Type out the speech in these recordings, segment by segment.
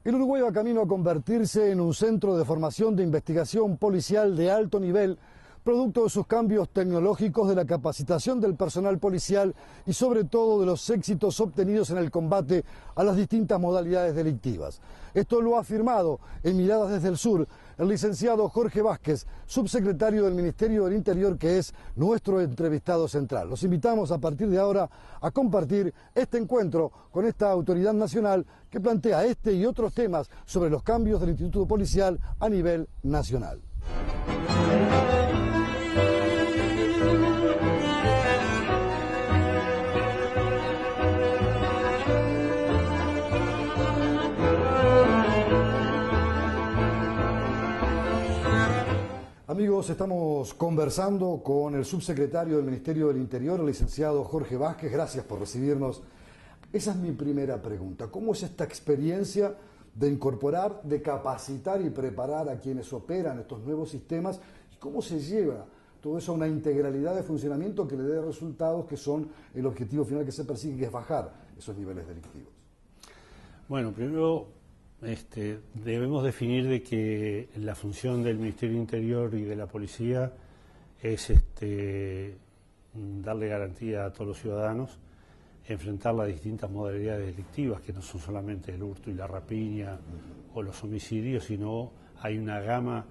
El Uruguay va camino a convertirse en un centro de formación de investigación policial de alto nivel, producto de sus cambios tecnológicos, de la capacitación del personal policial y sobre todo de los éxitos obtenidos en el combate a las distintas modalidades delictivas. Esto lo ha afirmado en Miradas desde el Sur el licenciado Jorge Vázquez, subsecretario del Ministerio del Interior, que es nuestro entrevistado central. Los invitamos a partir de ahora a compartir este encuentro con esta autoridad nacional que plantea este y otros temas sobre los cambios del Instituto Policial a nivel nacional. Amigos, estamos conversando con el subsecretario del Ministerio del Interior, el licenciado Jorge Vázquez. Gracias por recibirnos. Esa es mi primera pregunta. ¿Cómo es esta experiencia de incorporar, de capacitar y preparar a quienes operan estos nuevos sistemas? ¿Y cómo se lleva todo eso a una integralidad de funcionamiento que le dé resultados que son el objetivo final que se persigue, que es bajar esos niveles delictivos? Bueno, primero debemos definir de que la función del Ministerio del Interior y de la Policía es darle garantía a todos los ciudadanos, enfrentar las distintas modalidades delictivas, que no son solamente el hurto y la rapiña o los homicidios, sino hay una gama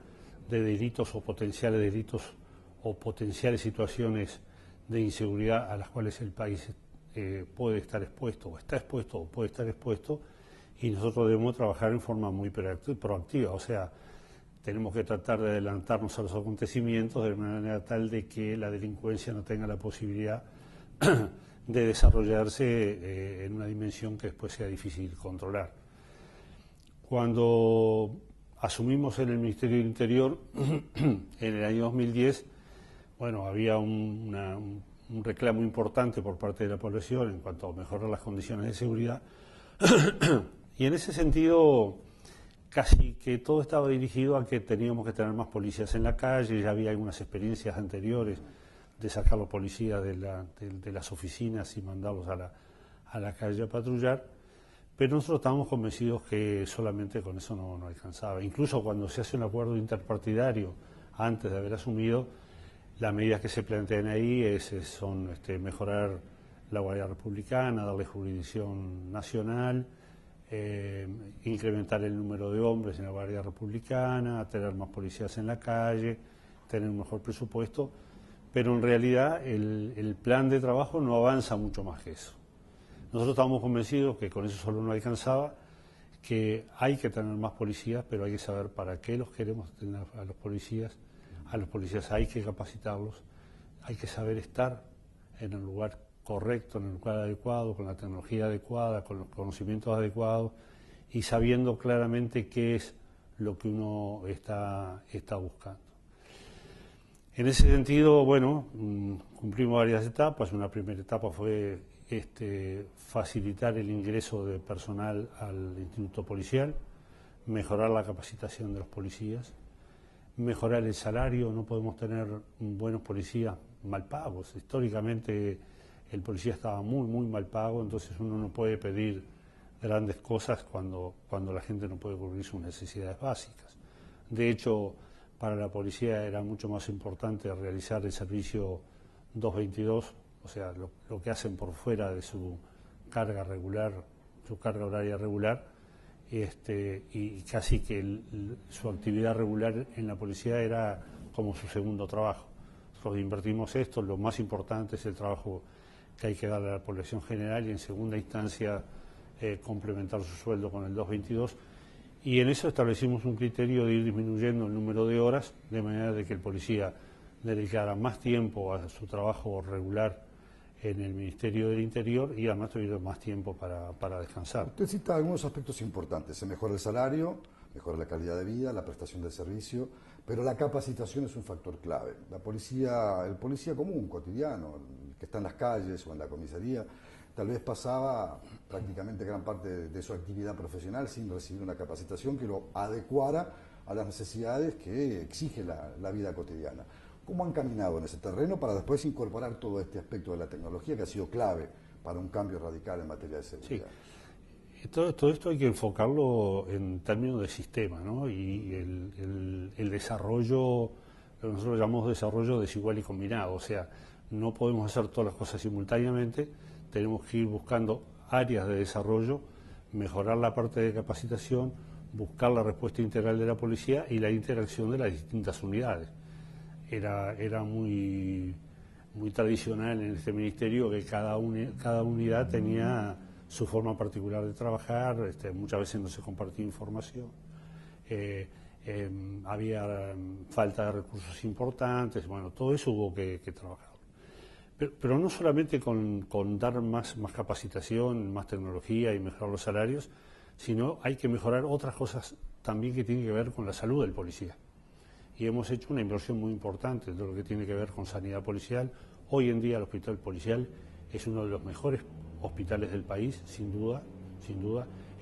de delitos o potenciales delitos o potenciales situaciones de inseguridad a las cuales el país puede estar expuesto o está expuesto o puede estar expuesto, y nosotros debemos trabajar en forma muy proactiva, o sea, tenemos que tratar de adelantarnos a los acontecimientos de manera tal de que la delincuencia no tenga la posibilidad de desarrollarse en una dimensión que después sea difícil controlar. Cuando asumimos en el Ministerio del Interior en el año 2010, bueno, había un reclamo importante por parte de la población en cuanto a mejorar las condiciones de seguridad. Y en ese sentido, casi que todo estaba dirigido a que teníamos que tener más policías en la calle. Ya había algunas experiencias anteriores de sacar los policías de las oficinas y mandarlos a la calle a patrullar, pero nosotros estábamos convencidos que solamente con eso no alcanzaba. Incluso cuando se hace un acuerdo interpartidario, antes de haber asumido, las medidas que se plantean ahí son mejorar la Guardia Republicana, darle jurisdicción nacional, incrementar el número de hombres en la Guardia Republicana, tener más policías en la calle, tener un mejor presupuesto, pero en realidad el plan de trabajo no avanza mucho más que eso. Nosotros estábamos convencidos que con eso solo no alcanzaba, que hay que tener más policías, pero hay que saber para qué los queremos tener a los policías hay que capacitarlos, hay que saber estar en el lugar correcto, en el lugar adecuado, con la tecnología adecuada, con los conocimientos adecuados y sabiendo claramente qué es lo que uno está buscando. En ese sentido, bueno, cumplimos varias etapas. Una primera etapa fue facilitar el ingreso de personal al Instituto Policial, mejorar la capacitación de los policías, mejorar el salario. No podemos tener buenos policías mal pagos. Históricamente el policía estaba muy mal pago, entonces uno no puede pedir grandes cosas cuando la gente no puede cubrir sus necesidades básicas. De hecho, para la policía era mucho más importante realizar el servicio 222, o sea, lo que hacen por fuera de su carga regular, su carga horaria regular, y casi que su actividad regular en la policía era como su segundo trabajo. Nosotros invertimos esto, lo más importante es el trabajo que hay que darle a la población general y en segunda instancia complementar su sueldo con el 222, y en eso establecimos un criterio de ir disminuyendo el número de horas de manera de que el policía dedicara más tiempo a su trabajo regular en el Ministerio del Interior y además tuviera más tiempo para descansar. Usted cita algunos aspectos importantes: se mejora el salario, mejora la calidad de vida, la prestación del servicio, pero la capacitación es un factor clave. El policía común, cotidiano, el que está en las calles o en la comisaría, tal vez pasaba prácticamente gran parte de su actividad profesional sin recibir una capacitación que lo adecuara a las necesidades que exige la vida cotidiana. ¿Cómo han caminado en ese terreno para después incorporar todo este aspecto de la tecnología que ha sido clave para un cambio radical en materia de seguridad? Sí. Todo esto hay que enfocarlo en términos de sistema, ¿no? Y el desarrollo, lo que nosotros llamamos desarrollo desigual y combinado, o sea, no podemos hacer todas las cosas simultáneamente, tenemos que ir buscando áreas de desarrollo, mejorar la parte de capacitación, buscar la respuesta integral de la policía y la interacción de las distintas unidades. Era muy tradicional en este ministerio que cada unidad tenía su forma particular de trabajar, muchas veces no se compartía información, había falta de recursos importantes, bueno, todo eso hubo que trabajar. Pero no solamente con dar más capacitación, más tecnología y mejorar los salarios, sino hay que mejorar otras cosas también que tienen que ver con la salud del policía. Y hemos hecho una inversión muy importante en todo lo que tiene que ver con sanidad policial. Hoy en día el hospital policial es uno de los mejores hospitales del país, sin duda.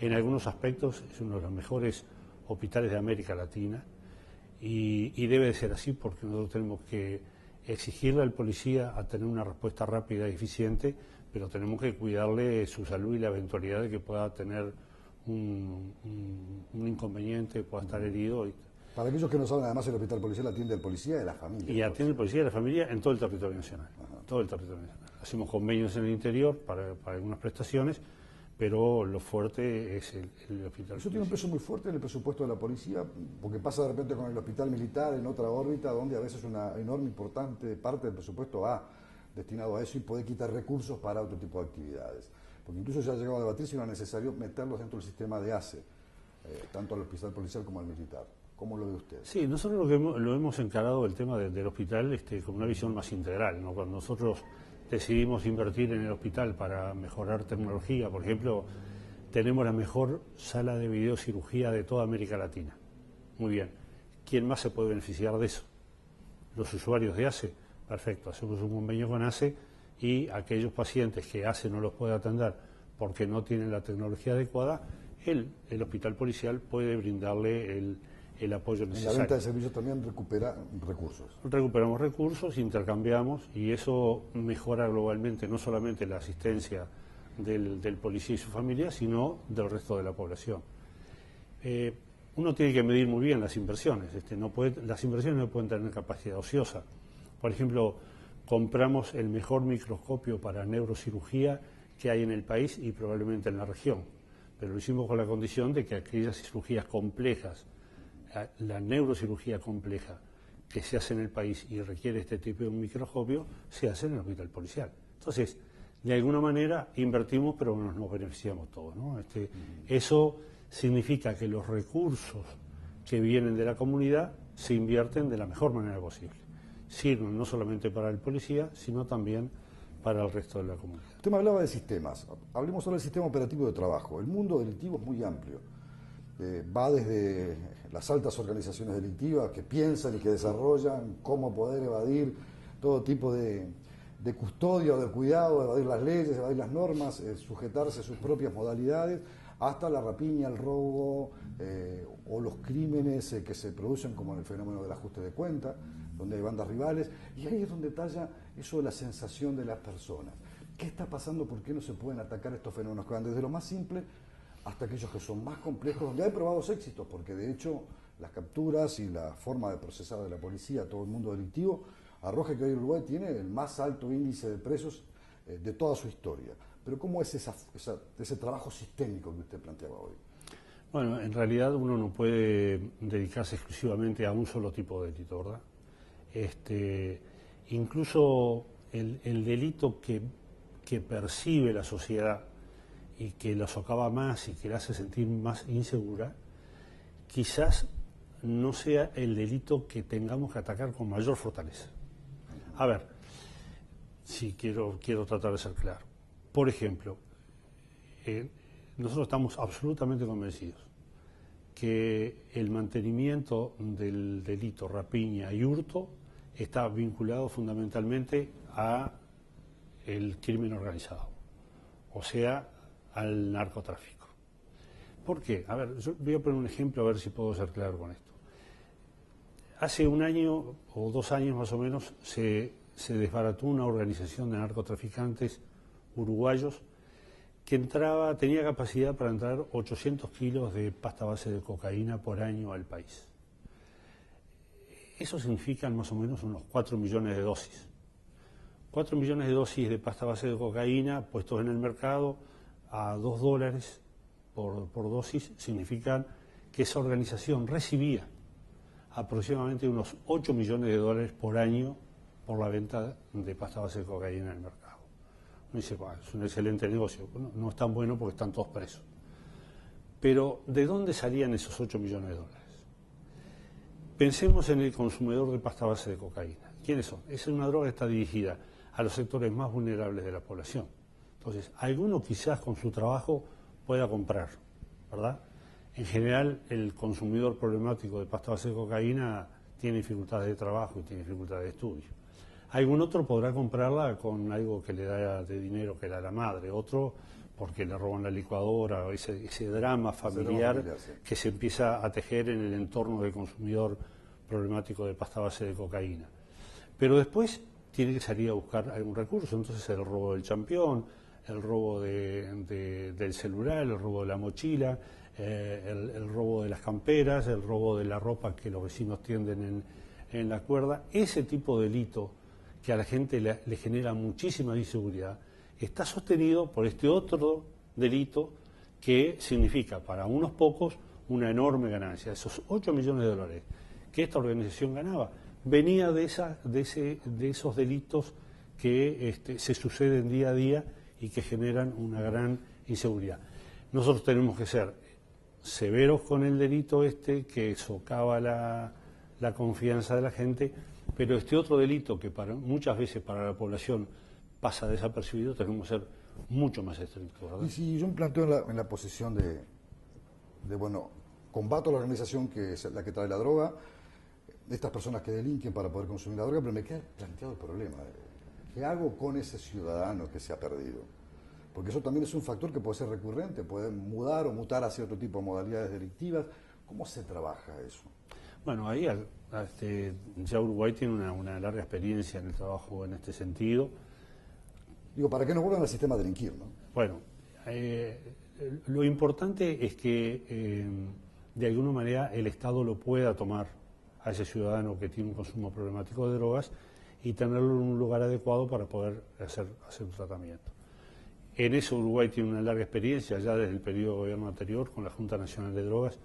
En algunos aspectos es uno de los mejores hospitales de América Latina y debe de ser así porque nosotros tenemos que exigirle al policía a tener una respuesta rápida y eficiente, pero tenemos que cuidarle su salud y la eventualidad de que pueda tener un inconveniente, pueda estar herido. Para aquellos que no saben, además el hospital policial atiende al policía y a la familia. Y atiende al policía y a la familia en todo el territorio nacional. Todo el territorio nacional. Hacemos convenios en el interior para algunas prestaciones, pero lo fuerte es el hospital. Eso tiene un peso muy fuerte en el presupuesto de la policía, porque pasa de repente con el hospital militar en otra órbita, donde a veces una enorme importante parte del presupuesto va destinado a eso y puede quitar recursos para otro tipo de actividades. Porque incluso se ha llegado a debatir si no es necesario meterlos dentro del sistema de ACE, tanto al hospital policial como al militar. ¿Cómo lo ve usted? Sí, nosotros lo hemos encarado el tema del hospital con una visión más integral, ¿no? Cuando nosotros decidimos invertir en el hospital para mejorar tecnología, por ejemplo, tenemos la mejor sala de videocirugía de toda América Latina. Muy bien. ¿Quién más se puede beneficiar de eso? Los usuarios de ACE. Perfecto, hacemos un convenio con ACE y aquellos pacientes que ACE no los puede atender porque no tienen la tecnología adecuada, el hospital policial puede brindarle el apoyo necesario. En la venta de servicios también recupera recursos. Recuperamos recursos, intercambiamos y eso mejora globalmente no solamente la asistencia del policía y su familia, sino del resto de la población. Uno tiene que medir muy bien las inversiones. Las inversiones no pueden tener capacidad ociosa. Por ejemplo, compramos el mejor microscopio para neurocirugía que hay en el país y probablemente en la región, pero lo hicimos con la condición de que aquellas cirugías complejas, la neurocirugía compleja que se hace en el país y requiere este tipo de microscopio, se hace en el hospital policial. Entonces, de alguna manera invertimos, pero nos beneficiamos todos, ¿no? Eso significa que los recursos que vienen de la comunidad se invierten de la mejor manera posible. Sirven no solamente para el policía, sino también para el resto de la comunidad. Usted me hablaba de sistemas. Hablemos ahora del sistema operativo de trabajo. El mundo delictivo es muy amplio. Va desde las altas organizaciones delictivas que piensan y que desarrollan cómo poder evadir todo tipo de custodia o de cuidado, evadir las leyes, evadir las normas, sujetarse a sus propias modalidades, hasta la rapiña, el robo o los crímenes que se producen como en el fenómeno del ajuste de cuentas, donde hay bandas rivales, y ahí es donde talla eso de la sensación de las personas. ¿Qué está pasando? ¿Por qué no se pueden atacar estos fenómenos que van desde lo más simple hasta aquellos que son más complejos, donde hay probados éxitos? Porque de hecho las capturas y la forma de procesar de la policía, todo el mundo delictivo, arroja que hoy Uruguay tiene el más alto índice de presos de toda su historia. Pero ¿cómo es ese trabajo sistémico que usted planteaba hoy? Bueno, en realidad uno no puede dedicarse exclusivamente a un solo tipo de delito, ¿verdad? Incluso el delito que percibe la sociedad y que la socava más y que la hace sentir más insegura, quizás no sea el delito que tengamos que atacar con mayor fortaleza. A ver, sí, quiero tratar de ser claro. Por ejemplo, nosotros estamos absolutamente convencidos que el mantenimiento del delito rapiña y hurto está vinculado fundamentalmente a el crimen organizado, o sea, al narcotráfico. ¿Por qué? A ver, yo voy a poner un ejemplo a ver si puedo ser claro con esto. Hace un año o 2 años más o menos se desbarató una organización de narcotraficantes uruguayos que tenía capacidad para entrar 800 kilos de pasta base de cocaína por año al país. Eso significa más o menos unos 4 millones de dosis. 4 millones de dosis de pasta base de cocaína puestos en el mercado a $2 por dosis significan que esa organización recibía aproximadamente unos 8 millones de dólares por año por la venta de pasta base de cocaína en el mercado. Uno dice, bueno, es un excelente negocio. Bueno, no es tan bueno porque están todos presos. Pero, ¿de dónde salían esos 8 millones de dólares? Pensemos en el consumidor de pasta base de cocaína. ¿Quiénes son? Es una droga que está dirigida a los sectores más vulnerables de la población. Entonces, alguno quizás con su trabajo pueda comprar, ¿verdad? En general, el consumidor problemático de pasta base de cocaína tiene dificultades de trabajo y tiene dificultades de estudio. Algún otro podrá comprarla con algo que le da de dinero que le da la madre, otro porque le roban la licuadora, o ese drama familiar sí, que se empieza a tejer en el entorno del consumidor problemático de pasta base de cocaína. Pero después tiene que salir a buscar algún recurso, entonces el robo del champión, el robo del celular, el robo de la mochila, el robo de las camperas, el robo de la ropa que los vecinos tienden en la cuerda. Ese tipo de delito que a la gente le genera muchísima inseguridad está sostenido por este otro delito que significa para unos pocos una enorme ganancia. Esos 8 millones de dólares que esta organización ganaba venía de esos delitos que se suceden día a día y que generan una gran inseguridad. Nosotros tenemos que ser severos con el delito que socava la confianza de la gente, pero este otro delito que muchas veces para la población pasa desapercibido, tenemos que ser mucho más estrictos, ¿verdad? Y si yo me planteo en la posición de bueno, combato la organización que es la que trae la droga, de estas personas que delinquen para poder consumir la droga, pero me queda planteado el problema. ¿Qué hago con ese ciudadano que se ha perdido? Porque eso también es un factor que puede ser recurrente, puede mudar o mutar hacia otro tipo de modalidades delictivas. ¿Cómo se trabaja eso? Bueno, ahí ya Uruguay tiene una larga experiencia en el trabajo en este sentido. Digo, para que no vuelvan al sistema de delinquir, ¿no? Bueno, lo importante es que de alguna manera el Estado lo pueda tomar a ese ciudadano que tiene un consumo problemático de drogas y tenerlo en un lugar adecuado para poder hacer un tratamiento. En eso Uruguay tiene una larga experiencia, ya desde el periodo de gobierno anterior, con la Junta Nacional de Drogas,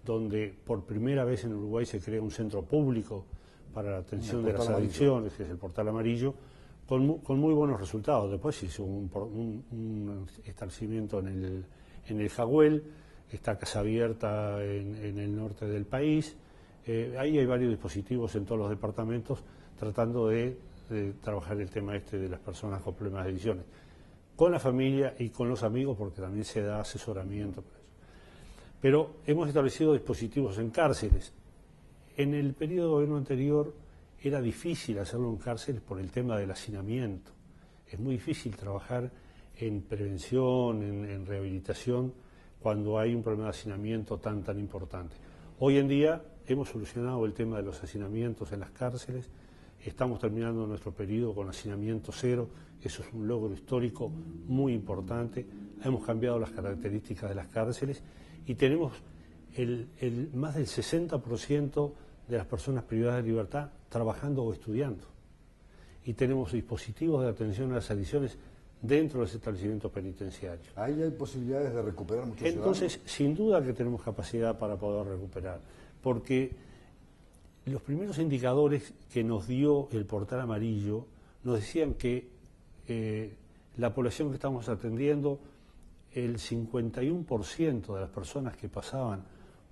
donde por primera vez en Uruguay se crea un centro público para la atención de las adicciones, que es el Portal Amarillo, con muy buenos resultados. Después se hizo un establecimiento en el Jagüel, está Casa Abierta en el norte del país. Ahí hay varios dispositivos en todos los departamentos tratando de trabajar el tema de las personas con problemas de adicciones, con la familia y con los amigos, porque también se da asesoramiento para eso. Pero hemos establecido dispositivos en cárceles. En el periodo de gobierno anterior era difícil hacerlo en cárceles por el tema del hacinamiento. Es muy difícil trabajar en prevención, en rehabilitación, cuando hay un problema de hacinamiento tan importante. Hoy en día hemos solucionado el tema de los hacinamientos en las cárceles, estamos terminando nuestro periodo con hacinamiento cero, eso es un logro histórico muy importante, hemos cambiado las características de las cárceles y tenemos más del 60% de las personas privadas de libertad trabajando o estudiando. Y tenemos dispositivos de atención a las adicciones dentro de los establecimientos penitenciarios. Ahí hay posibilidades de recuperar muchos Entonces, ciudadanos. sin duda que tenemos capacidad para poder recuperar, porque los primeros indicadores que nos dio el Portal Amarillo nos decían que la población que estamos atendiendo, el 51% de las personas que pasaban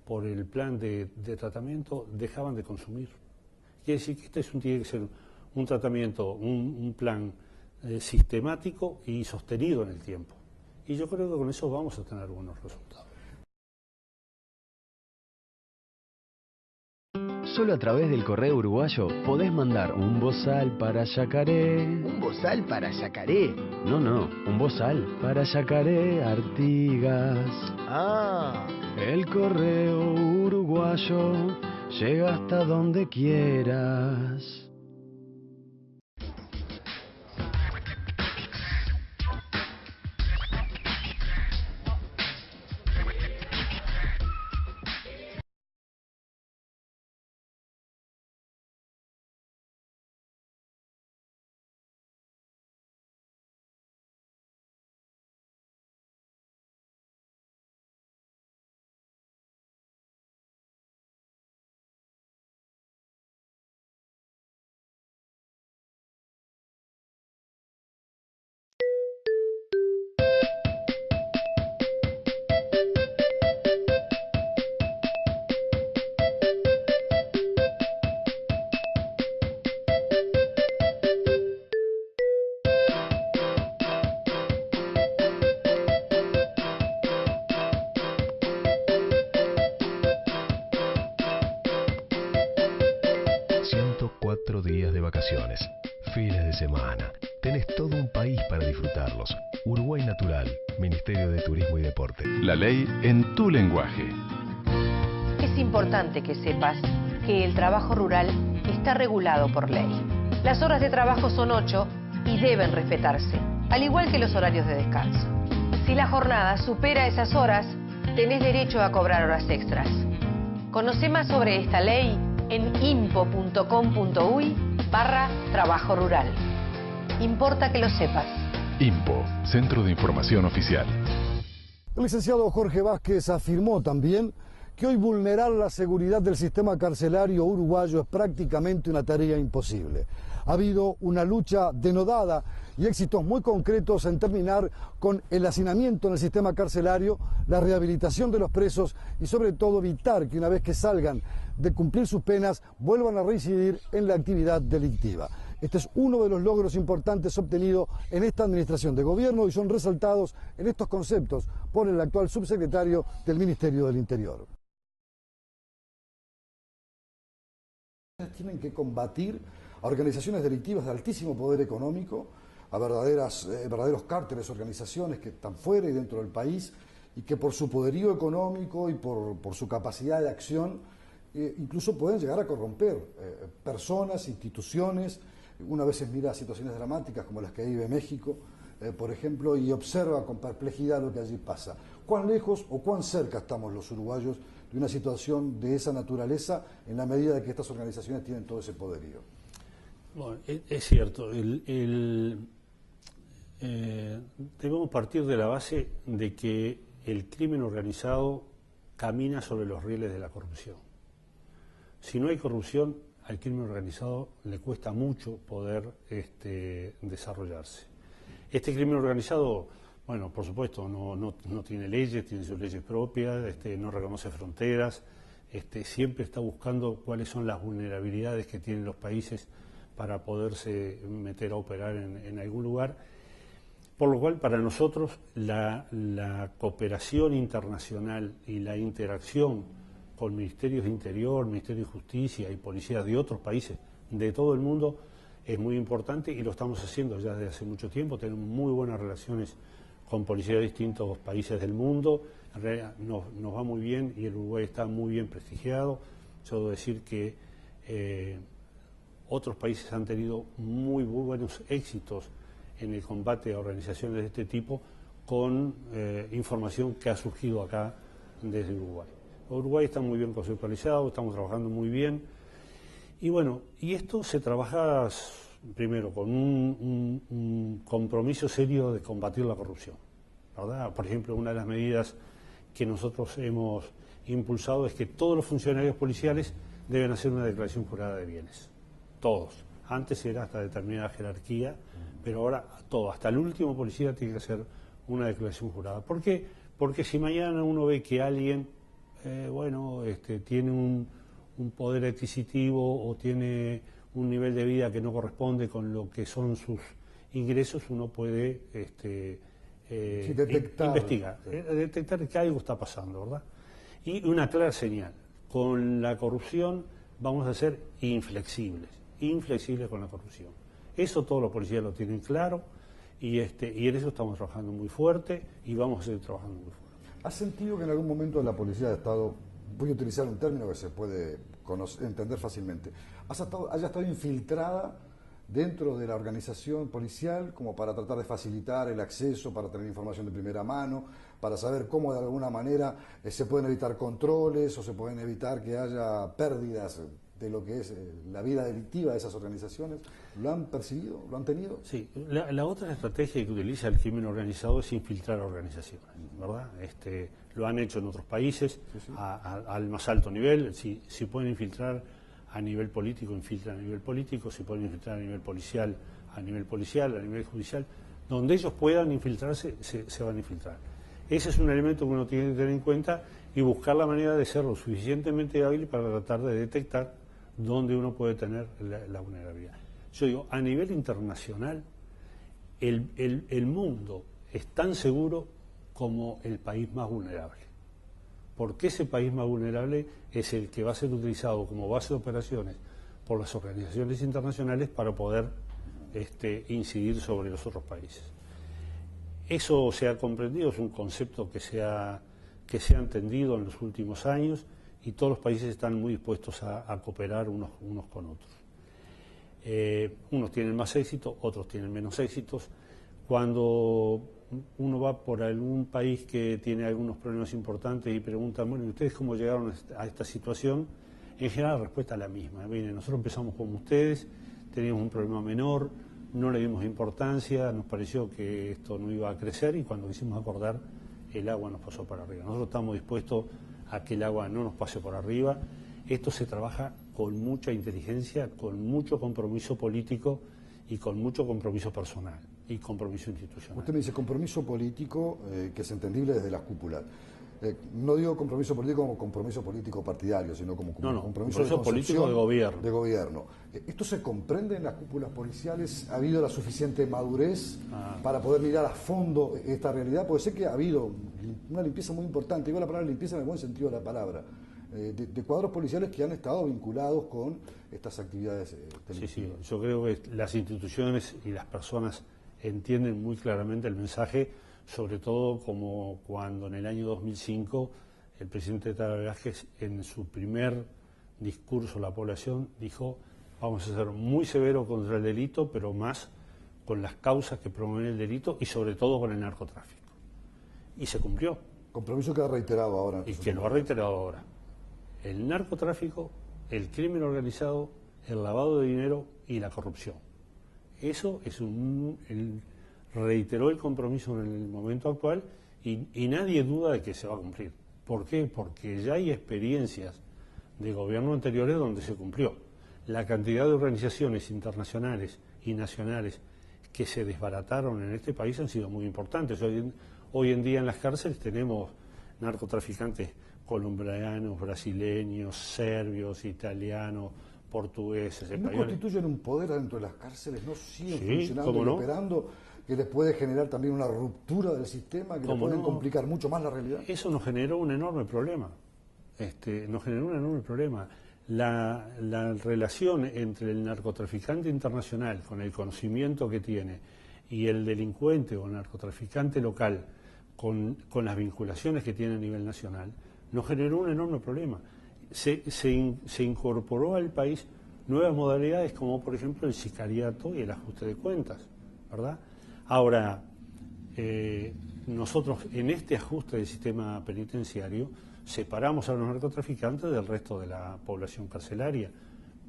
por el plan de tratamiento dejaban de consumir. Quiere decir que tiene que ser un tratamiento, un plan sistemático y sostenido en el tiempo. Y yo creo que con eso vamos a tener buenos resultados. Solo a través del correo uruguayo podés mandar un bozal para Yacaré. ¿Un bozal para Yacaré? No, un bozal para Yacaré Artigas. Ah. El correo uruguayo llega hasta donde quieras. solo 4 días de vacaciones. Fines de semana. Tenés todo un país para disfrutarlos. Uruguay Natural, Ministerio de Turismo y Deporte. La ley en tu lenguaje. Es importante que sepas que el trabajo rural está regulado por ley. Las horas de trabajo son 8 y deben respetarse, al igual que los horarios de descanso. Si la jornada supera esas horas, tenés derecho a cobrar horas extras. Conoce más sobre esta ley en impo.com.uy/trabajo rural. Importa que lo sepas. IMPO, Centro de Información Oficial. El licenciado Jorge Vázquez afirmó también que hoy vulnerar la seguridad del sistema carcelario uruguayo es prácticamente una tarea imposible. Ha habido una lucha denodada y éxitos muy concretos en terminar con el hacinamiento en el sistema carcelario, la rehabilitación de los presos y sobre todo evitar que una vez que salgan de cumplir sus penas vuelvan a reincidir en la actividad delictiva. Este es uno de los logros importantes obtenidos en esta administración de gobierno y son resaltados en estos conceptos por el actual subsecretario del Ministerio del Interior. Tienen que combatir a organizaciones delictivas de altísimo poder económico, a verdaderos cárteles, organizaciones que están fuera y dentro del país y que por su poderío económico y por su capacidad de acción incluso pueden llegar a corromper personas, instituciones. Una vez mira situaciones dramáticas como las que vive México, por ejemplo, y observa con perplejidad lo que allí pasa. ¿Cuán lejos o cuán cerca estamos los uruguayos de una situación de esa naturaleza en la medida de que estas organizaciones tienen todo ese poderío? Bueno, es cierto. Debemos partir de la base de que el crimen organizado camina sobre los rieles de la corrupción. Si no hay corrupción, al crimen organizado le cuesta mucho poder desarrollarse. Este crimen organizado, bueno, por supuesto, no tiene leyes, tiene sus leyes propias, no reconoce fronteras, siempre está buscando cuáles son las vulnerabilidades que tienen los países para poderse meter a operar en algún lugar. Por lo cual, para nosotros, la cooperación internacional y la interacción con ministerios de Interior, Ministerio de Justicia y policías de otros países de todo el mundo es muy importante y lo estamos haciendo ya desde hace mucho tiempo. Tenemos muy buenas relaciones con policías de distintos países del mundo. En realidad nos va muy bien y el Uruguay está muy bien prestigiado. Yo debo decir que otros países han tenido muy buenos éxitos en el combate a organizaciones de este tipo con información que ha surgido acá desde Uruguay. Uruguay está muy bien conceptualizado, estamos trabajando muy bien. Y bueno, y esto se trabaja primero con un compromiso serio de combatir la corrupción, ¿verdad? Por ejemplo, una de las medidas que nosotros hemos impulsado es que todos los funcionarios policiales deben hacer una declaración jurada de bienes. Todos. Antes era hasta determinada jerarquía, pero ahora todo, hasta el último policía tiene que hacer una declaración jurada. ¿Por qué? Porque si mañana uno ve que alguien tiene un poder adquisitivo o tiene un nivel de vida que no corresponde con lo que son sus ingresos, uno puede investigar, detectar que algo está pasando, ¿verdad? Y una clara señal, con la corrupción vamos a ser inflexibles con la corrupción. Eso todos los policías lo tienen claro y en eso estamos trabajando muy fuerte y vamos a seguir trabajando muy fuerte. ¿Has sentido que en algún momento la policía ha estado, voy a utilizar un término que se puede entender fácilmente, haya estado infiltrada dentro de la organización policial como para tratar de facilitar el acceso, para tener información de primera mano, para saber cómo de alguna manera se pueden evitar controles o se pueden evitar que haya pérdidas de lo que es la vida delictiva de esas organizaciones? ¿Lo han percibido? ¿Lo han tenido? Sí, la otra estrategia que utiliza el crimen organizado es infiltrar organizaciones, ¿verdad? Lo han hecho en otros países, sí. Al más alto nivel. Si pueden infiltrar a nivel político, infiltran a nivel político. Si pueden infiltrar a nivel policial, a nivel judicial. Donde ellos puedan infiltrarse, se van a infiltrar. Ese es un elemento que uno tiene que tener en cuenta y buscar la manera de ser lo suficientemente hábil para tratar de detectar dónde uno puede tener la vulnerabilidad. Yo digo, a nivel internacional, el mundo es tan seguro como el país más vulnerable. Porque ese país más vulnerable es el que va a ser utilizado como base de operaciones por las organizaciones internacionales para poder incidir sobre los otros países. Eso se ha comprendido, es un concepto que se ha entendido en los últimos años y todos los países están muy dispuestos a cooperar unos con otros. Unos tienen más éxito, otros tienen menos éxitos. Cuando uno va por algún país que tiene algunos problemas importantes y pregunta, bueno, ¿y ustedes cómo llegaron a esta situación? En general la respuesta es la misma. Miren, nosotros empezamos como ustedes, teníamos un problema menor, no le dimos importancia, nos pareció que esto no iba a crecer y cuando quisimos acordar, el agua nos pasó por arriba. Nosotros estamos dispuestos a que el agua no nos pase por arriba. Esto se trabaja con mucha inteligencia, con mucho compromiso político y con mucho compromiso personal y compromiso institucional. Usted me dice compromiso político, que es entendible desde las cúpulas. No digo compromiso político como compromiso político partidario, sino como compromiso político de gobierno. De gobierno. ¿Esto se comprende en las cúpulas policiales? ¿Ha habido la suficiente madurez para poder mirar a fondo esta realidad? Porque sé que ha habido una limpieza muy importante, digo la palabra limpieza en el buen sentido de la palabra, de cuadros policiales que han estado vinculados con estas actividades delictivas. Sí, yo creo que las instituciones y las personas entienden muy claramente el mensaje, sobre todo como cuando en el año 2005 el presidente Tabaré Vázquez en su primer discurso a la población dijo: vamos a ser muy severos contra el delito, pero más con las causas que promueven el delito y sobre todo con el narcotráfico. Y se cumplió. Compromiso que ha reiterado ahora. Y que lo ha reiterado ahora. El narcotráfico, el crimen organizado, el lavado de dinero y la corrupción. Eso es reiteró el compromiso en el momento actual y nadie duda de que se va a cumplir. ¿Por qué? Porque ya hay experiencias de gobiernos anteriores donde se cumplió. La cantidad de organizaciones internacionales y nacionales que se desbarataron en este país han sido muy importantes. Hoy en día en las cárceles tenemos narcotraficantes colombianos, brasileños, serbios, italianos, portugueses, españoles. ¿No constituyen un poder dentro de las cárceles? ¿No siguen funcionando ¿cómo y no? operando? Que les puede generar también una ruptura del sistema, que les pueden complicar mucho más la realidad. Eso nos generó un enorme problema. La relación entre el narcotraficante internacional con el conocimiento que tiene y el delincuente o narcotraficante local con las vinculaciones que tiene a nivel nacional nos generó un enorme problema. Se incorporó al país nuevas modalidades como por ejemplo el sicariato y el ajuste de cuentas, ¿verdad? Ahora, nosotros en este ajuste del sistema penitenciario separamos a los narcotraficantes del resto de la población carcelaria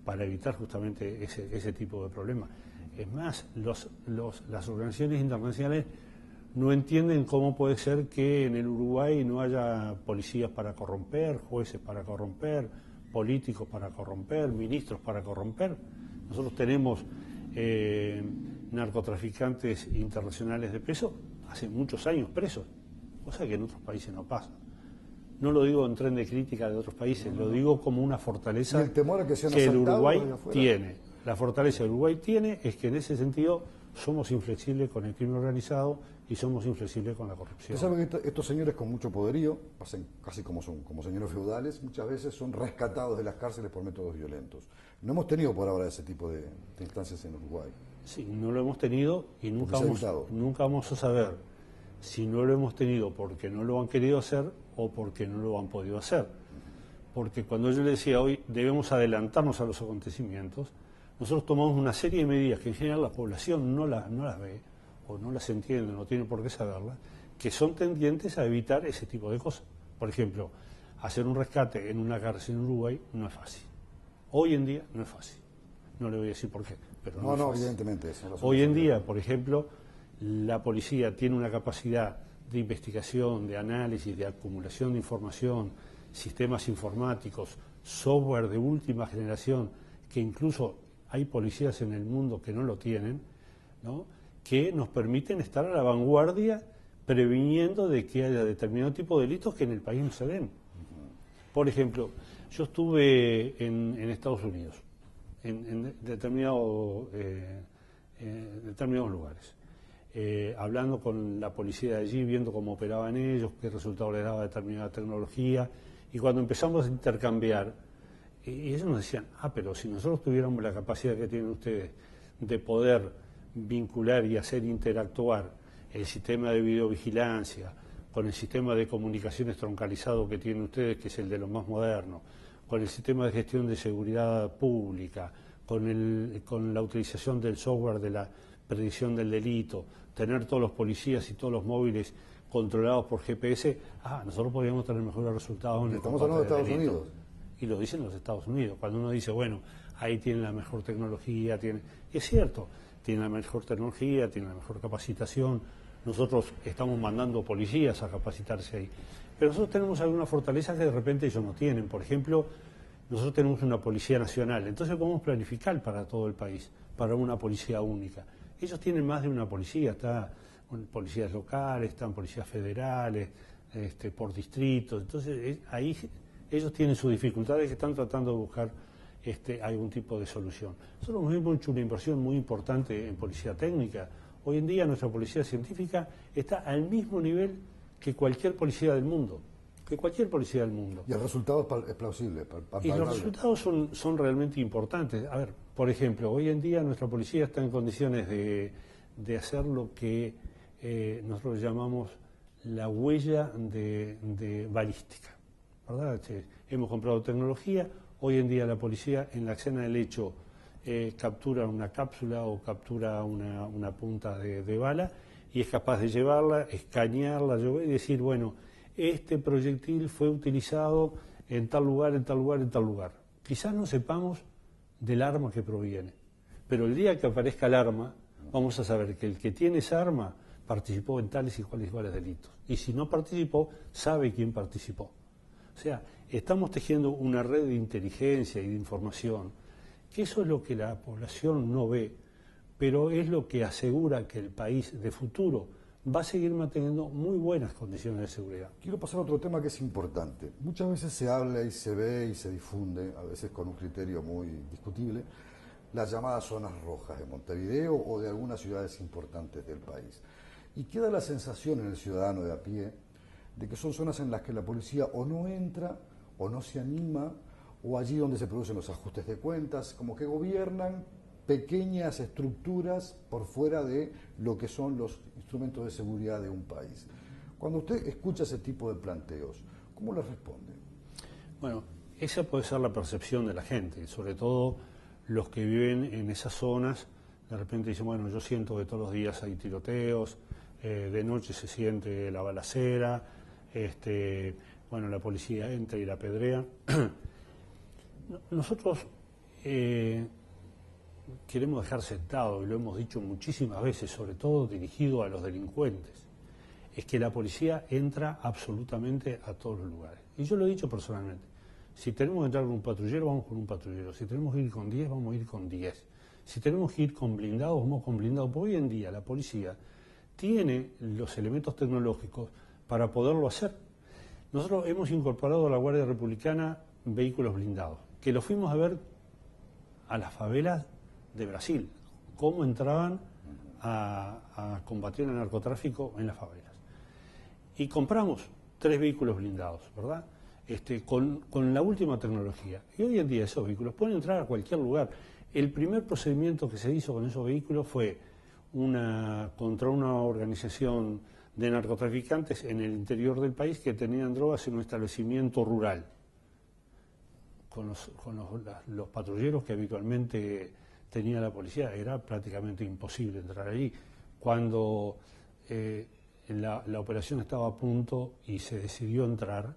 para evitar justamente ese tipo de problemas. Es más, las organizaciones internacionales no entienden cómo puede ser que en el Uruguay no haya policías para corromper, jueces para corromper, políticos para corromper, ministros para corromper. Nosotros tenemos narcotraficantes internacionales de preso hace muchos años presos, cosa que en otros países no pasa. No lo digo en tren de crítica de otros países, lo digo como una fortaleza que el Uruguay tiene. La fortaleza del Uruguay tiene es que en ese sentido somos inflexibles con el crimen organizado y somos inflexibles con la corrupción. Usted sabe que estos señores con mucho poderío, casi como señores feudales, muchas veces son rescatados de las cárceles por métodos violentos. No hemos tenido por ahora ese tipo de instancias en Uruguay. Sí, no lo hemos tenido y nunca vamos a saber si no lo hemos tenido porque no lo han querido hacer o porque no lo han podido hacer. Porque cuando yo le decía hoy debemos adelantarnos a los acontecimientos, nosotros tomamos una serie de medidas que en general la población no las ve o no las entiende, no tiene por qué saberlas, que son tendientes a evitar ese tipo de cosas. Por ejemplo, hacer un rescate en una cárcel en Uruguay no es fácil. Hoy en día no es fácil. No le voy a decir por qué, pero no es fácil. Evidentemente eso. Hoy en día, por ejemplo, la policía tiene una capacidad de investigación, de análisis, de acumulación de información, sistemas informáticos, software de última generación, que incluso hay policías en el mundo que no lo tienen, ¿no?, que nos permiten estar a la vanguardia previniendo de que haya determinado tipo de delitos que en el país no se ven. Por ejemplo, yo estuve en Estados Unidos, en determinados lugares, hablando con la policía de allí, viendo cómo operaban ellos, qué resultado les daba determinada tecnología, y cuando empezamos a intercambiar Y ellos nos decían, pero si nosotros tuviéramos la capacidad que tienen ustedes de poder vincular y hacer interactuar el sistema de videovigilancia con el sistema de comunicaciones troncalizado que tienen ustedes, que es el de los más modernos, con el sistema de gestión de seguridad pública, con la utilización del software de la predicción del delito, tener todos los policías y todos los móviles controlados por GPS, nosotros podríamos tener mejores resultados en el Estamos hablando de Estados delito. Unidos. Y lo dicen los Estados Unidos. Cuando uno dice, bueno, ahí tienen la mejor tecnología, es cierto, tienen la mejor tecnología, tienen la mejor capacitación. Nosotros estamos mandando policías a capacitarse ahí. Pero nosotros tenemos alguna fortaleza que de repente ellos no tienen. Por ejemplo, nosotros tenemos una policía nacional, entonces podemos planificar para todo el país, para una policía única. Ellos tienen más de una policía, están policías locales, están policías federales, por distritos. Entonces ahí ellos tienen sus dificultades que están tratando de buscar algún tipo de solución. Nosotros hemos hecho una inversión muy importante en policía técnica. Hoy en día nuestra policía científica está al mismo nivel que cualquier policía del mundo. Y el resultado es plausible. Y los resultados son realmente importantes. A ver, por ejemplo, hoy en día nuestra policía está en condiciones de hacer lo que nosotros llamamos la huella de balística, ¿verdad? Hemos comprado tecnología. Hoy en día la policía en la escena del hecho captura una cápsula o captura una punta de bala y es capaz de llevarla, escanearla y decir, bueno, este proyectil fue utilizado en tal lugar, en tal lugar, en tal lugar. Quizás no sepamos del arma que proviene, pero el día que aparezca el arma, vamos a saber que el que tiene esa arma participó en tales y cuales delitos. Y si no participó, sabe quién participó. O sea, estamos tejiendo una red de inteligencia y de información, que eso es lo que la población no ve, pero es lo que asegura que el país de futuro va a seguir manteniendo muy buenas condiciones de seguridad. Quiero pasar a otro tema que es importante. Muchas veces se habla y se ve y se difunde, a veces con un criterio muy discutible, las llamadas zonas rojas de Montevideo o de algunas ciudades importantes del país. Y queda la sensación en el ciudadano de a pie de que son zonas en las que la policía o no entra o no se anima, o allí donde se producen los ajustes de cuentas, como que gobiernan pequeñas estructuras por fuera de lo que son los instrumentos de seguridad de un país. Cuando usted escucha ese tipo de planteos, ¿cómo le responde? Bueno, esa puede ser la percepción de la gente, sobre todo los que viven en esas zonas. De repente dicen, bueno, yo siento que todos los días hay tiroteos, de noche se siente la balacera, bueno, la policía entra y la apedrea. Nosotros queremos dejar sentado, y lo hemos dicho muchísimas veces, sobre todo dirigido a los delincuentes, es que la policía entra absolutamente a todos los lugares. Y yo lo he dicho personalmente, si tenemos que entrar con un patrullero, vamos con un patrullero, si tenemos que ir con 10, vamos a ir con 10. Si tenemos que ir con blindados, vamos con blindados, porque hoy en día la policía tiene los elementos tecnológicos para poderlo hacer. Nosotros hemos incorporado a la Guardia Republicana vehículos blindados, que los fuimos a ver a las favelas de Brasil, cómo entraban a combatir el narcotráfico en las favelas. Y compramos 3 vehículos blindados, ¿verdad? Con la última tecnología. Y hoy en día esos vehículos pueden entrar a cualquier lugar. El primer procedimiento que se hizo con esos vehículos fue contra una organización de narcotraficantes en el interior del país que tenían drogas en un establecimiento rural. Con los patrulleros que habitualmente tenía la policía, era prácticamente imposible entrar allí. Cuando la operación estaba a punto y se decidió entrar,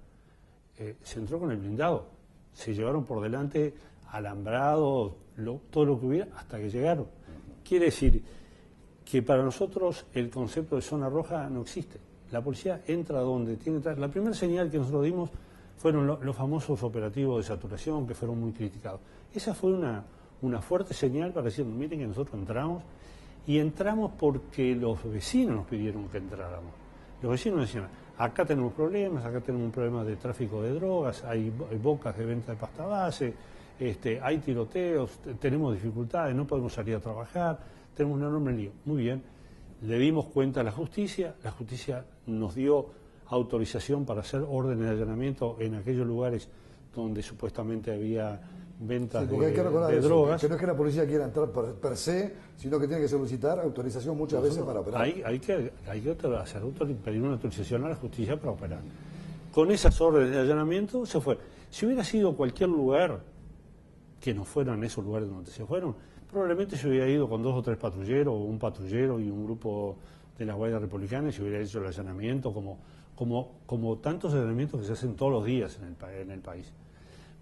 se entró con el blindado. Se llevaron por delante alambrado, todo lo que hubiera, hasta que llegaron. Quiere decir que para nosotros el concepto de zona roja no existe. La policía entra donde tiene que entrar. La primera señal que nosotros dimos fueron los famosos operativos de saturación, que fueron muy criticados. Esa fue una fuerte señal para decir, miren que nosotros entramos, y entramos porque los vecinos nos pidieron que entráramos. Los vecinos decían, acá tenemos problemas, acá tenemos un problema de tráfico de drogas, hay bocas de venta de pasta base, hay tiroteos, tenemos dificultades, no podemos salir a trabajar, tenemos un enorme lío. Muy bien, le dimos cuenta a la justicia nos dio autorización para hacer órdenes de allanamiento en aquellos lugares donde supuestamente había ventas porque hay que recordar de eso, drogas. que no es que la policía quiera entrar per se, sino que tiene que solicitar autorización muchas veces para operar. Hay que pedir una autorización a la justicia para operar. Con esas órdenes de allanamiento se fue. Si hubiera sido cualquier lugar que no fueran esos lugares donde se fueron, probablemente se hubiera ido con 2 o 3 patrulleros, o un patrullero y un grupo de la Guardia Republicana, y se hubiera hecho el allanamiento como tantos allanamientos que se hacen todos los días en el país.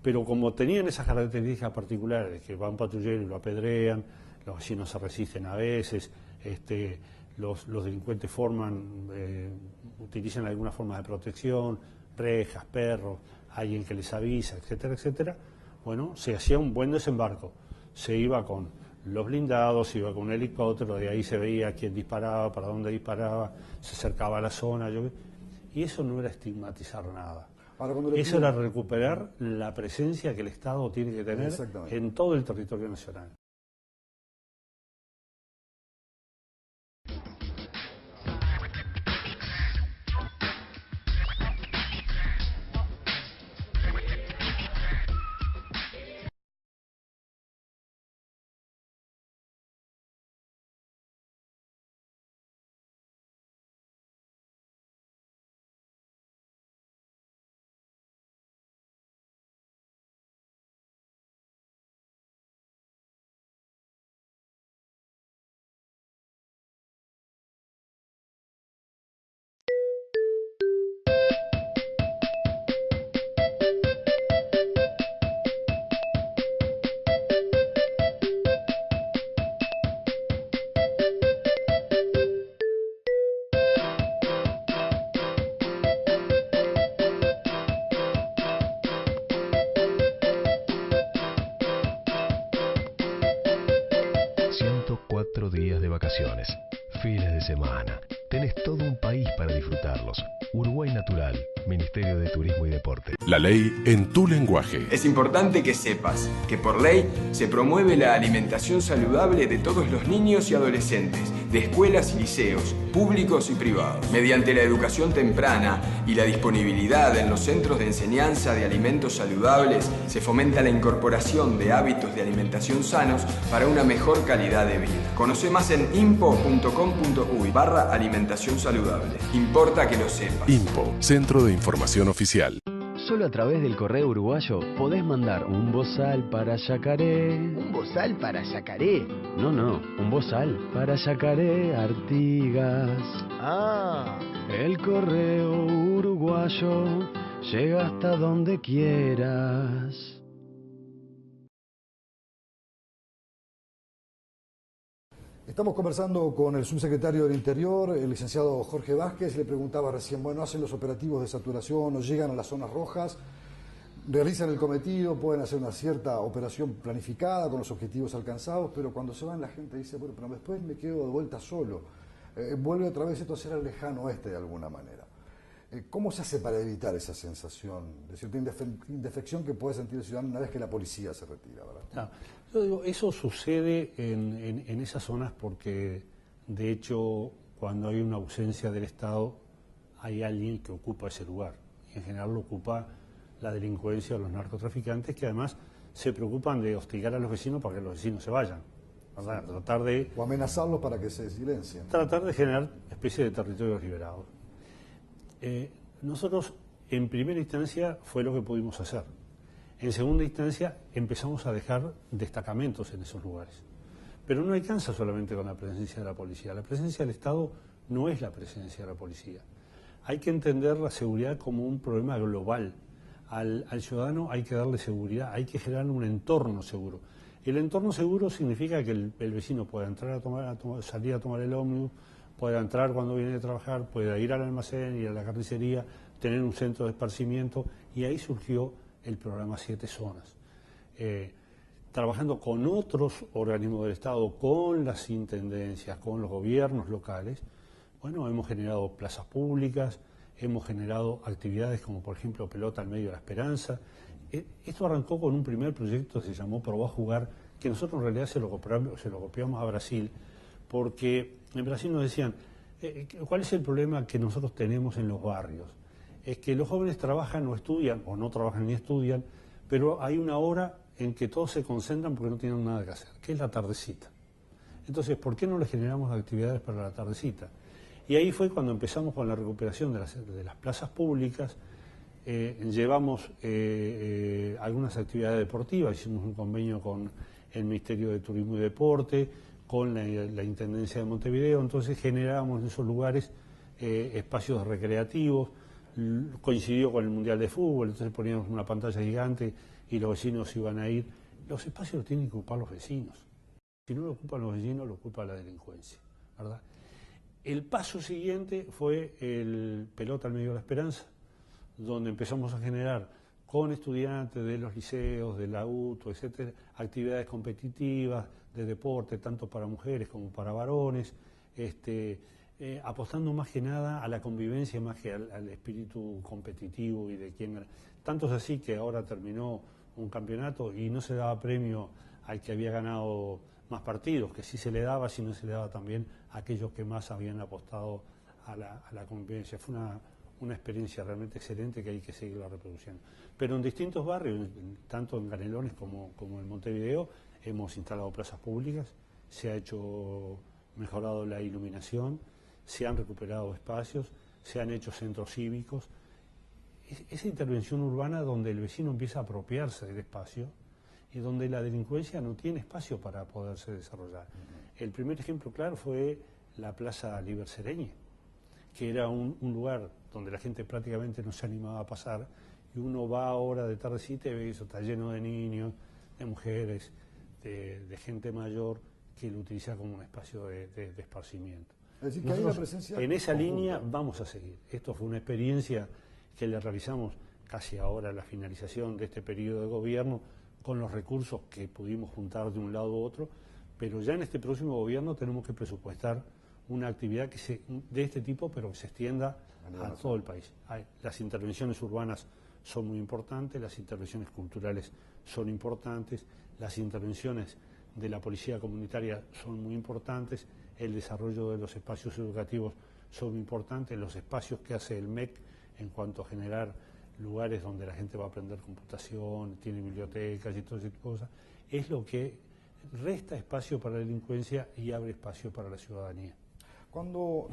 Pero como tenían esas características particulares, de que va un patrullero y lo apedrean, los vecinos se resisten a veces, los delincuentes utilizan alguna forma de protección, rejas, perros, alguien que les avisa, etcétera, etcétera. Bueno, se hacía un buen desembarco. Se iba con los blindados, se iba con un helicóptero, de ahí se veía quién disparaba, para dónde disparaba, se acercaba a la zona. Y eso no era estigmatizar nada. Eso era recuperar la presencia que el Estado tiene que tener en todo el territorio nacional. Días de vacaciones, fines de semana. Tenés todo un país para disfrutarlos. Uruguay Natural, Ministerio de Turismo y Deporte. La ley en tu lenguaje. Es importante que sepas que por ley se promueve la alimentación saludable de todos los niños y adolescentes, de escuelas y liceos, públicos y privados. Mediante la educación temprana y la disponibilidad en los centros de enseñanza de alimentos saludables, se fomenta la incorporación de hábitos de alimentación sanos para una mejor calidad de vida. Conoce más en impo.com.uy/alimentación saludable. Importa que lo sepas. INPO, Centro de Información Oficial. Solo a través del correo uruguayo podés mandar un bozal para Yacaré. ¿Un bozal para Yacaré? No, un bozal para Yacaré Artigas. Ah. El correo uruguayo llega hasta donde quieras. Estamos conversando con el subsecretario del Interior, el licenciado Jorge Vázquez. Le preguntaba recién, bueno, hacen los operativos de saturación, o llegan a las zonas rojas, realizan el cometido, pueden hacer una cierta operación planificada con los objetivos alcanzados, pero cuando se van la gente dice, bueno, pero después me quedo de vuelta solo. Vuelve otra vez esto a ser el lejano oeste de alguna manera. ¿Cómo se hace para evitar esa sensación de cierta indefección que puede sentir el ciudadano una vez que la policía se retira, ¿verdad? No, yo digo, eso sucede en esas zonas porque, de hecho, cuando hay una ausencia del Estado, hay alguien que ocupa ese lugar. Y en general lo ocupa la delincuencia o los narcotraficantes, que además se preocupan de hostigar a los vecinos para que los vecinos se vayan. ¿Verdad? Tratar de... O amenazarlos para que se silencien. Tratar de generar especie de territorios liberados. Nosotros, en primera instancia, fue lo que pudimos hacer. En segunda instancia, empezamos a dejar destacamentos en esos lugares. Pero no alcanza solamente con la presencia de la policía. La presencia del Estado no es la presencia de la policía. Hay que entender la seguridad como un problema global. Al ciudadano hay que darle seguridad, hay que generar un entorno seguro. El entorno seguro significa que el vecino pueda entrar salir a tomar el ómnibus, pueda entrar cuando viene de trabajar, pueda ir al almacén, ir a la carnicería, tener un centro de esparcimiento, y ahí surgió el programa 7 Zonas. Trabajando con otros organismos del Estado, con las intendencias, con los gobiernos locales, bueno, hemos generado plazas públicas, hemos generado actividades como por ejemplo Pelota al Medio de la Esperanza. Esto arrancó con un primer proyecto que se llamó Probá Jugar, que nosotros en realidad se lo copiamos a Brasil, porque en Brasil nos decían, ¿cuál es el problema que nosotros tenemos en los barrios? Es que los jóvenes trabajan o estudian, o no trabajan ni estudian, pero hay una hora en que todos se concentran porque no tienen nada que hacer, que es la tardecita. Entonces, ¿por qué no le generamos actividades para la tardecita? Y ahí fue cuando empezamos con la recuperación de las plazas públicas. Llevamos algunas actividades deportivas, hicimos un convenio con el Ministerio de Turismo y Deporte, con la Intendencia de Montevideo, entonces generábamos en esos lugares espacios recreativos, coincidió con el Mundial de Fútbol, entonces poníamos una pantalla gigante y los vecinos iban a ir. Los espacios los tienen que ocupar los vecinos. Si no lo ocupan los vecinos, lo ocupa la delincuencia, ¿verdad? El paso siguiente fue el Pelota al Medio de la Esperanza, donde empezamos a generar con estudiantes de los liceos, de la UTO, etcétera, actividades competitivas de deporte, tanto para mujeres como para varones, apostando más que nada a la convivencia, más que al espíritu competitivo y de quién. Tanto es así que ahora terminó un campeonato y no se daba premio al que había ganado más partidos, que sí se le daba, sino se le daba también a aquellos que más habían apostado a la convivencia. Fue una experiencia realmente excelente que hay que seguirla reproduciendo. Pero en distintos barrios, tanto en Canelones como en Montevideo, hemos instalado plazas públicas, se ha mejorado la iluminación, se han recuperado espacios, se han hecho centros cívicos. Esa intervención urbana donde el vecino empieza a apropiarse del espacio y donde la delincuencia no tiene espacio para poderse desarrollar. El primer ejemplo claro fue la Plaza Liber Sereñe, que era un lugar donde la gente prácticamente no se animaba a pasar, y uno va ahora de tardecita y ve que eso está lleno de niños, de mujeres, de gente mayor que lo utiliza como un espacio de esparcimiento. Es decir, que hay una presencia en esa conjunta. línea vamos a seguir. Esto fue una experiencia que le realizamos casi ahora a la finalización de este periodo de gobierno, con los recursos que pudimos juntar de un lado u otro, pero ya en este próximo gobierno tenemos que presupuestar una actividad de este tipo, pero que se extienda a todo el país. Las intervenciones urbanas son muy importantes, las intervenciones culturales son importantes, las intervenciones de la policía comunitaria son muy importantes, el desarrollo de los espacios educativos son muy importantes, los espacios que hace el MEC en cuanto a generar lugares donde la gente va a aprender computación, tiene bibliotecas y todo ese tipo de cosas, es lo que resta espacio para la delincuencia y abre espacio para la ciudadanía. Cuando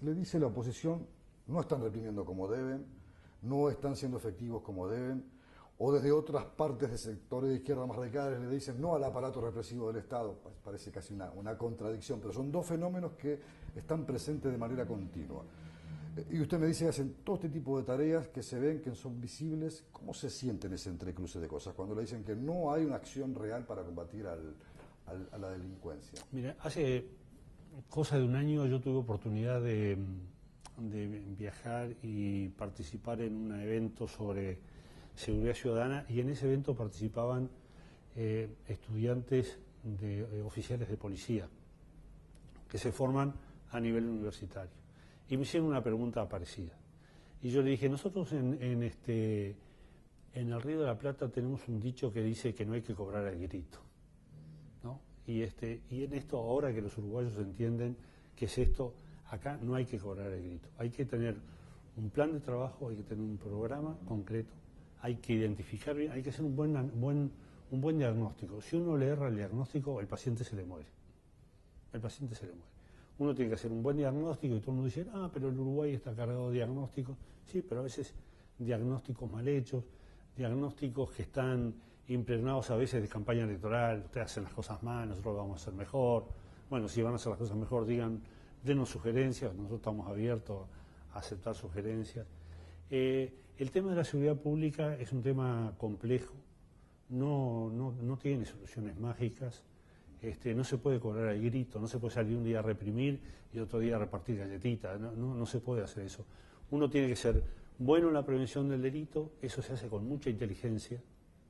le dice la oposición, no están reprimiendo como deben, no están siendo efectivos como deben, o desde otras partes de sectores de izquierda más radicales le dicen no al aparato represivo del Estado, parece casi una contradicción, pero son dos fenómenos que están presentes de manera continua. Y usted me dice que hacen todo este tipo de tareas que se ven, que son visibles. ¿Cómo se sienten ese entrecruce de cosas cuando le dicen que no hay una acción real para combatir a la delincuencia? Mira, hace cosa de un año yo tuve oportunidad de viajar y participar en un evento sobre seguridad ciudadana, y en ese evento participaban estudiantes de oficiales de policía que se forman a nivel universitario. Y me hicieron una pregunta parecida. Y yo le dije, nosotros en el Río de la Plata tenemos un dicho que dice que no hay que cobrar al grito, ¿no? Y en esto, ahora que los uruguayos entienden qué es esto, acá no hay que cobrar el grito. Hay que tener un plan de trabajo, hay que tener un programa concreto, hay que identificar bien, hay que hacer un buen diagnóstico. Si uno le erra el diagnóstico, el paciente se le muere. El paciente se le muere. Uno tiene que hacer un buen diagnóstico y todo el mundo dice, pero el Uruguay está cargado de diagnósticos. Sí, pero a veces diagnósticos mal hechos, diagnósticos que están impregnados a veces de campaña electoral. Ustedes hacen las cosas mal, nosotros lo vamos a hacer mejor. Bueno, si van a hacer las cosas mejor, denos sugerencias, nosotros estamos abiertos a aceptar sugerencias. El tema de la seguridad pública es un tema complejo, no tiene soluciones mágicas. No se puede cobrar al grito, no se puede salir un día a reprimir y otro día a repartir galletitas, no se puede hacer eso. Uno tiene que ser bueno en la prevención del delito, eso se hace con mucha inteligencia,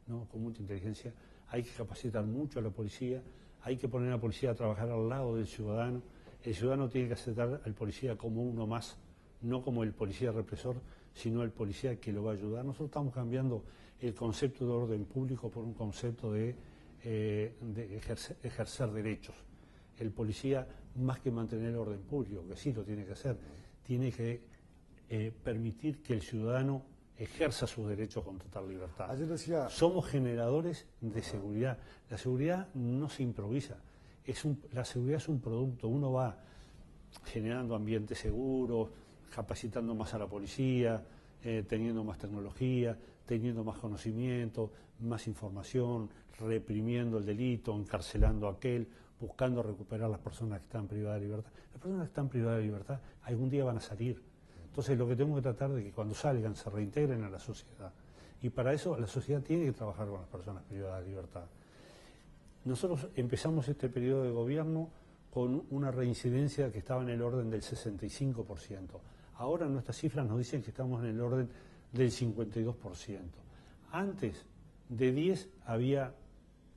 ¿no? Con mucha inteligencia. Hay que capacitar mucho a la policía, hay que poner a la policía a trabajar al lado del ciudadano. El ciudadano tiene que aceptar al policía como uno más, no como el policía represor, sino el policía que lo va a ayudar. Nosotros estamos cambiando el concepto de orden público por un concepto de ejercer derechos. El policía, más que mantener el orden público, que sí lo tiene que hacer, tiene que permitir que el ciudadano ejerza sus derechos con total libertad. Ayer decía... Somos generadores de seguridad. La seguridad no se improvisa. La seguridad es un producto. Uno va generando ambientes seguros, capacitando más a la policía, teniendo más tecnología, teniendo más conocimiento, más información, reprimiendo el delito, encarcelando a aquel, buscando recuperar a las personas que están privadas de libertad. Las personas que están privadas de libertad algún día van a salir. Entonces lo que tenemos que tratar de que cuando salgan se reintegren a la sociedad. Y para eso la sociedad tiene que trabajar con las personas privadas de libertad. Nosotros empezamos este periodo de gobierno con una reincidencia que estaba en el orden del 65%. Ahora nuestras cifras nos dicen que estamos en el orden del 52%. Antes de 10 había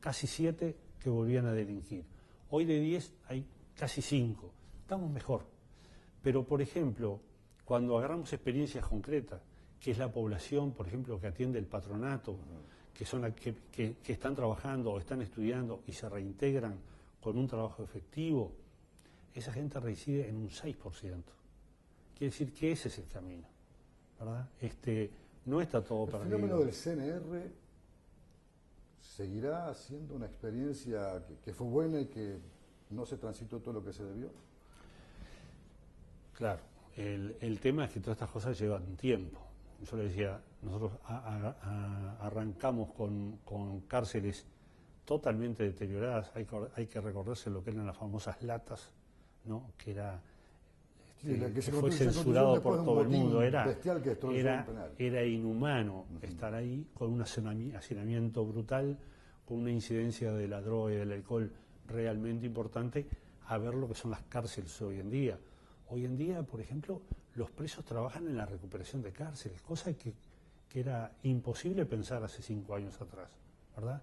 casi 7 que volvían a delinquir. Hoy de 10 hay casi 5. Estamos mejor. Pero, por ejemplo, cuando agarramos experiencias concretas, que es la población, por ejemplo, que atiende el patronato, que son que están trabajando o están estudiando y se reintegran con un trabajo efectivo, esa gente reincide en un 6%. Quiere decir que ese es el camino, ¿verdad? No está todo perdido. ¿El fenómeno del CNR seguirá siendo una experiencia que fue buena y que no se transitó todo lo que se debió? Claro, el tema es que todas estas cosas llevan tiempo. Yo le decía, nosotros arrancamos con cárceles totalmente deterioradas. Hay que recordarse lo que eran las famosas latas, ¿no? Que era que fue censurado por todo el mundo. Era inhumano estar ahí con un hacinamiento brutal, con una incidencia de la droga y del alcohol realmente importante, a ver lo que son las cárceles hoy en día. Hoy en día, por ejemplo, los presos trabajan en la recuperación de cárceles, cosa que era imposible pensar hace 5 años atrás, ¿verdad?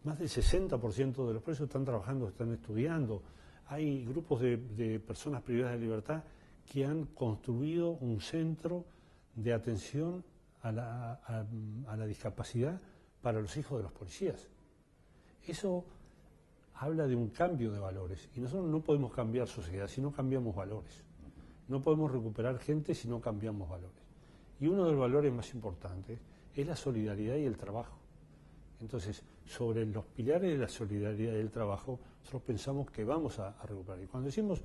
Más del 60% de los presos están trabajando, están estudiando. Hay grupos de personas privadas de libertad que han construido un centro de atención a la discapacidad para los hijos de los policías. Eso habla de un cambio de valores, y nosotros no podemos cambiar sociedad si no cambiamos valores. No podemos recuperar gente si no cambiamos valores. Y uno de los valores más importantes es la solidaridad y el trabajo. Entonces, sobre los pilares de la solidaridad y del trabajo, nosotros pensamos que vamos a recuperar. Y cuando decimos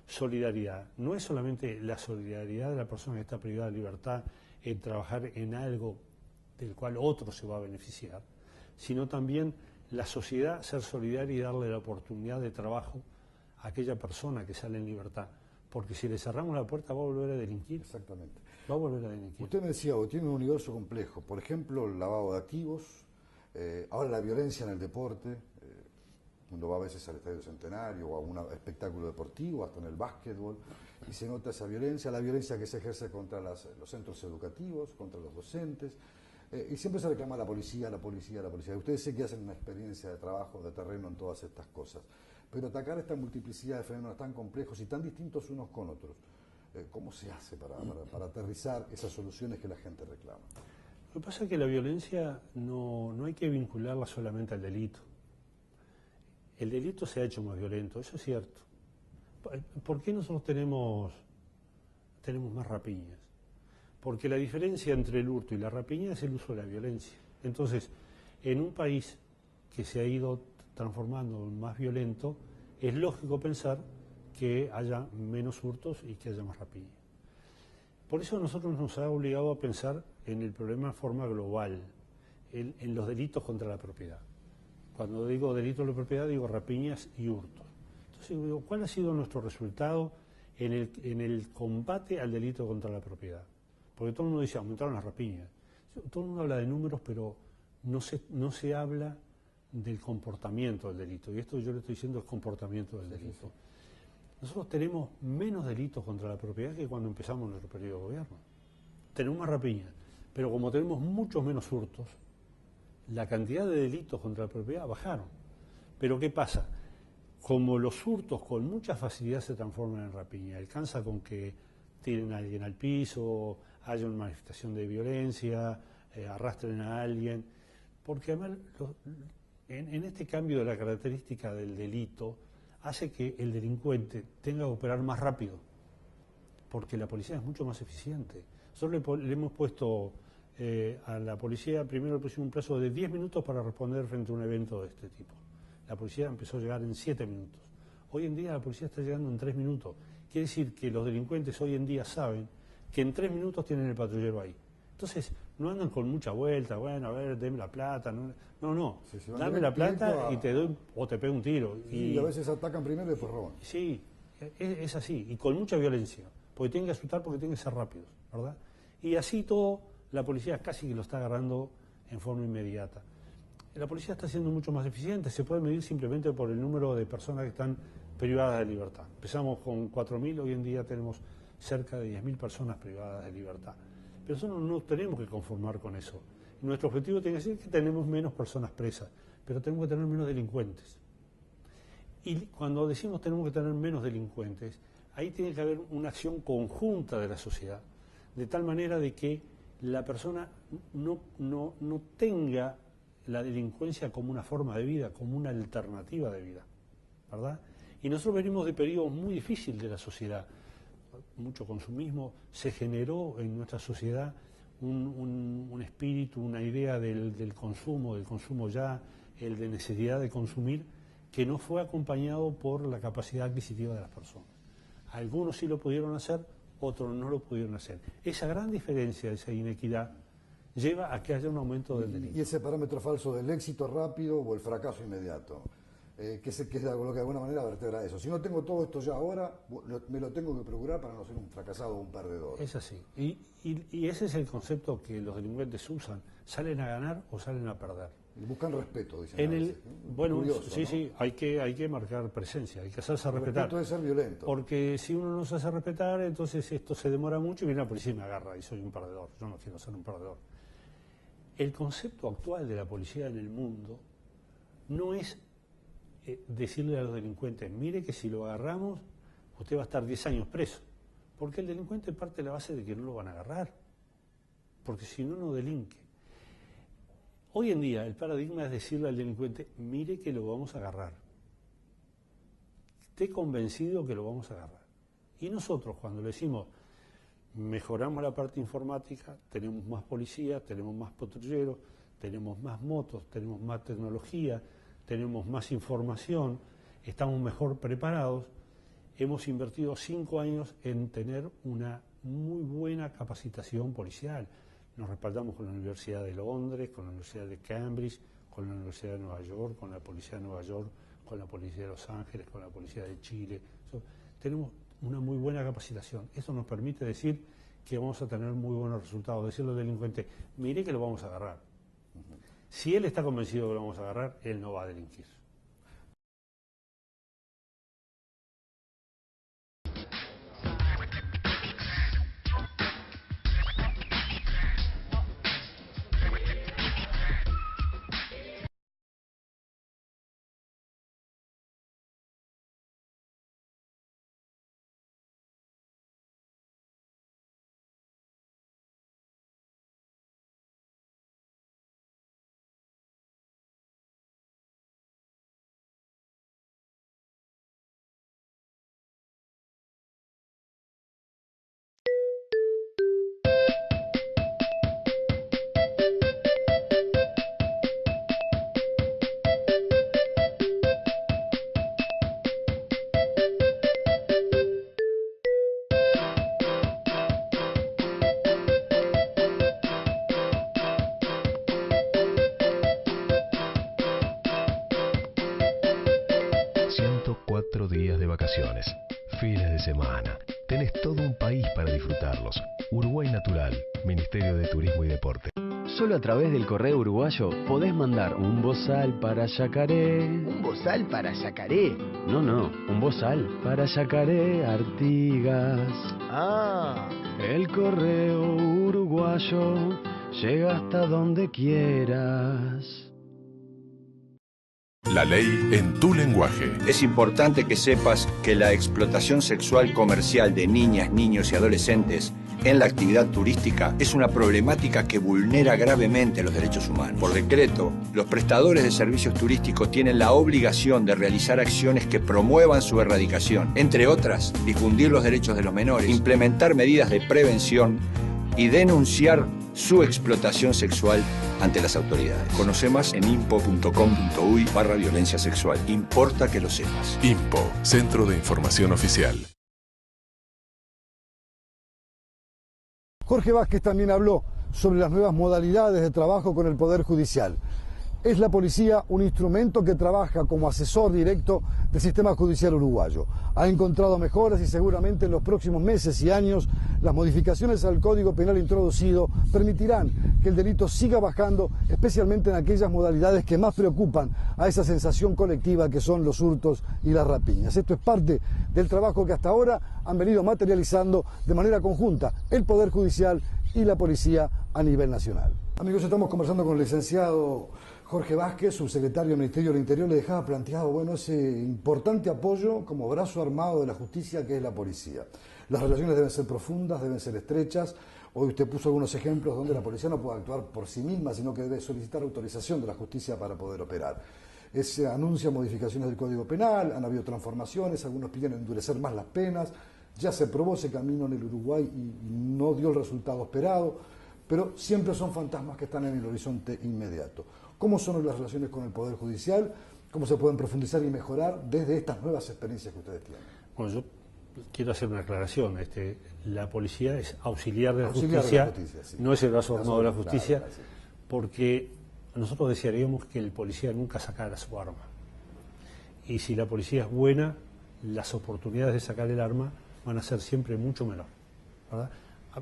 solidaridad, no es solamente la solidaridad de la persona que está privada de libertad en trabajar en algo del cual otro se va a beneficiar, sino también la sociedad ser solidaria y darle la oportunidad de trabajo a aquella persona que sale en libertad. Porque si le cerramos la puerta va a volver a delinquir. Exactamente. Va a volver a delinquir. Usted me decía, tiene un universo complejo. Por ejemplo, el lavado de activos, ahora la violencia en el deporte. Uno va a veces al Estadio Centenario o a un espectáculo deportivo, hasta en el básquetbol, y se nota esa violencia, la violencia que se ejerce contra los centros educativos, contra los docentes, y siempre se reclama la policía, la policía, la policía. Ustedes sé que hacen una experiencia de trabajo, de terreno en todas estas cosas, pero atacar esta multiplicidad de fenómenos tan complejos y tan distintos unos con otros, ¿cómo se hace para aterrizar esas soluciones que la gente reclama? Lo que pasa es que la violencia no hay que vincularla solamente al delito. El delito se ha hecho más violento, eso es cierto. ¿Por qué nosotros tenemos más rapiñas? Porque la diferencia entre el hurto y la rapiña es el uso de la violencia. Entonces, en un país que se ha ido transformando en más violento, es lógico pensar que haya menos hurtos y que haya más rapiña. Por eso nosotros nos ha obligado a pensar en el problema de forma global, en los delitos contra la propiedad. Cuando digo delitos de la propiedad, digo rapiñas y hurtos. Entonces digo, ¿cuál ha sido nuestro resultado en el combate al delito contra la propiedad? Porque todo el mundo dice, aumentaron las rapiñas. Todo el mundo habla de números, pero no se habla del comportamiento del delito. Y esto yo le estoy diciendo es comportamiento del delito. Nosotros tenemos menos delitos contra la propiedad que cuando empezamos nuestro periodo de gobierno. Tenemos más rapiñas, pero como tenemos muchos menos hurtos, la cantidad de delitos contra la propiedad bajaron. Pero ¿qué pasa? Como los hurtos con mucha facilidad se transforman en rapiña, alcanza con que tiren a alguien al piso, haya una manifestación de violencia, arrastren a alguien, porque además en este cambio de la característica del delito hace que el delincuente tenga que operar más rápido, porque la policía es mucho más eficiente. Nosotros le hemos puesto a la policía, primero le pusimos un plazo de 10 minutos para responder frente a un evento de este tipo. La policía empezó a llegar en 7 minutos. Hoy en día la policía está llegando en 3 minutos. Quiere decir que los delincuentes hoy en día saben que en 3 minutos tienen el patrullero ahí. Entonces, no andan con mucha vuelta, bueno, a ver, deme la plata. No, dame la plata y te doy, o te pego un tiro. Y a veces atacan primero y después roban. Sí, es así, y con mucha violencia, porque tienen que asustar, porque tienen que ser rápidos, ¿verdad? Y así todo, la policía casi que lo está agarrando en forma inmediata. La policía está siendo mucho más eficiente, se puede medir simplemente por el número de personas que están privadas de libertad. Empezamos con 4.000, hoy en día tenemos cerca de 10.000 personas privadas de libertad. Pero nosotros no nos tenemos que conformar con eso. Nuestro objetivo tiene que ser que tenemos menos personas presas, pero tenemos que tener menos delincuentes. Y cuando decimos tenemos que tener menos delincuentes, ahí tiene que haber una acción conjunta de la sociedad, de tal manera de que la persona no tenga la delincuencia como una forma de vida, como una alternativa de vida, ¿verdad? Y nosotros venimos de periodos muy difíciles de la sociedad. Mucho consumismo, se generó en nuestra sociedad un espíritu, una idea del consumo ya, el de necesidad de consumir, que no fue acompañado por la capacidad adquisitiva de las personas. Algunos sí lo pudieron hacer, otros no lo pudieron hacer. Esa gran diferencia, esa inequidad, lleva a que haya un aumento del delito. ¿Y ese parámetro falso del éxito rápido o el fracaso inmediato? Que es lo que de alguna manera vertebra eso. Si no tengo todo esto ya ahora, me lo tengo que procurar para no ser un fracasado o un perdedor. Es así. Y ese es el concepto que los delincuentes usan. ¿Salen a ganar o salen a perder? Y buscan respeto, dicen. Bueno, curioso, sí, ¿no? sí, hay que marcar presencia, hay que hacerse respetar. El respeto debe ser violento. Porque si uno no se hace respetar, entonces esto se demora mucho y viene la policía y me agarra y soy un perdedor. Yo no quiero ser un perdedor. El concepto actual de la policía en el mundo no es decirle a los delincuentes, mire que si lo agarramos, usted va a estar 10 años preso. Porque el delincuente parte de la base de que no lo van a agarrar. Porque si no, no delinque. Hoy en día el paradigma es decirle al delincuente, mire que lo vamos a agarrar. Esté convencido que lo vamos a agarrar. Y nosotros cuando le decimos, mejoramos la parte informática, tenemos más policías, tenemos más patrulleros, tenemos más motos, tenemos más tecnología, tenemos más información, estamos mejor preparados, hemos invertido 5 años en tener una muy buena capacitación policial. Nos respaldamos con la Universidad de Londres, con la Universidad de Cambridge, con la Universidad de Nueva York, con la Policía de Nueva York, con la Policía de Los Ángeles, con la Policía de Chile. Tenemos una muy buena capacitación. Eso nos permite decir que vamos a tener muy buenos resultados. Decirle al delincuente, mire que lo vamos a agarrar. Si él está convencido que lo vamos a agarrar, él no va a delinquir. Días de vacaciones, fines de semana. Tenés todo un país para disfrutarlos. Uruguay Natural, Ministerio de Turismo y Deporte. Solo a través del correo uruguayo podés mandar un bozal para Yacaré. ¿Un bozal para Yacaré? No, un bozal para Yacaré Artigas. Ah. El correo uruguayo llega hasta donde quieras. La ley en tu lenguaje. Es importante que sepas que la explotación sexual comercial de niñas, niños y adolescentes en la actividad turística es una problemática que vulnera gravemente los derechos humanos. Por decreto, los prestadores de servicios turísticos tienen la obligación de realizar acciones que promuevan su erradicación, entre otras, difundir los derechos de los menores, implementar medidas de prevención y denunciar su explotación sexual ante las autoridades. Conoce más en impo.com.uy/violencia sexual. Importa que lo sepas. INPO, Centro de Información Oficial. Jorge Vázquez también habló sobre las nuevas modalidades de trabajo con el Poder Judicial. Es la policía un instrumento que trabaja como asesor directo del sistema judicial uruguayo. Ha encontrado mejoras y seguramente en los próximos meses y años las modificaciones al Código Penal introducido permitirán que el delito siga bajando, especialmente en aquellas modalidades que más preocupan a esa sensación colectiva que son los hurtos y las rapiñas. Esto es parte del trabajo que hasta ahora han venido materializando de manera conjunta el Poder Judicial y la policía a nivel nacional. Amigos, estamos conversando con el licenciado Jorge Vázquez, subsecretario del Ministerio del Interior. Le dejaba planteado ese importante apoyo como brazo armado de la justicia que es la policía. Las relaciones deben ser profundas, deben ser estrechas. Hoy usted puso algunos ejemplos donde la policía no puede actuar por sí misma, sino que debe solicitar autorización de la justicia para poder operar. Se anuncian modificaciones del Código Penal, han habido transformaciones, algunos piden endurecer más las penas. Ya se probó ese camino en el Uruguay y no dio el resultado esperado, pero siempre son fantasmas que están en el horizonte inmediato. ¿Cómo son las relaciones con el Poder Judicial? ¿Cómo se pueden profundizar y mejorar desde estas nuevas experiencias que ustedes tienen? Bueno, yo quiero hacer una aclaración. La policía es auxiliar de la justicia, sí. No es el brazo armado de la justicia, claro, porque nosotros desearíamos que el policía nunca sacara su arma. Y si la policía es buena, las oportunidades de sacar el arma van a ser siempre mucho menor, ¿verdad?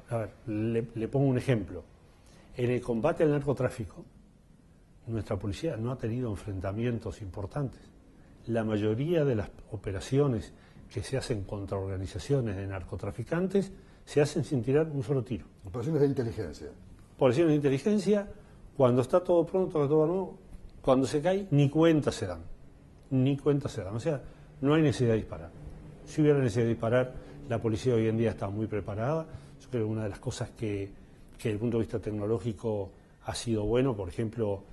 A ver, le pongo un ejemplo. En el combate al narcotráfico, nuestra policía no ha tenido enfrentamientos importantes. La mayoría de las operaciones que se hacen contra organizaciones de narcotraficantes se hacen sin tirar un solo tiro. Operaciones de inteligencia. Operaciones de inteligencia, cuando está todo pronto, todo nuevo, cuando se cae, ni cuenta se dan. Ni cuenta se dan. O sea, no hay necesidad de disparar. Si hubiera necesidad de disparar, la policía hoy en día está muy preparada. Yo creo que una de las cosas que desde el punto de vista tecnológico ha sido bueno, por ejemplo,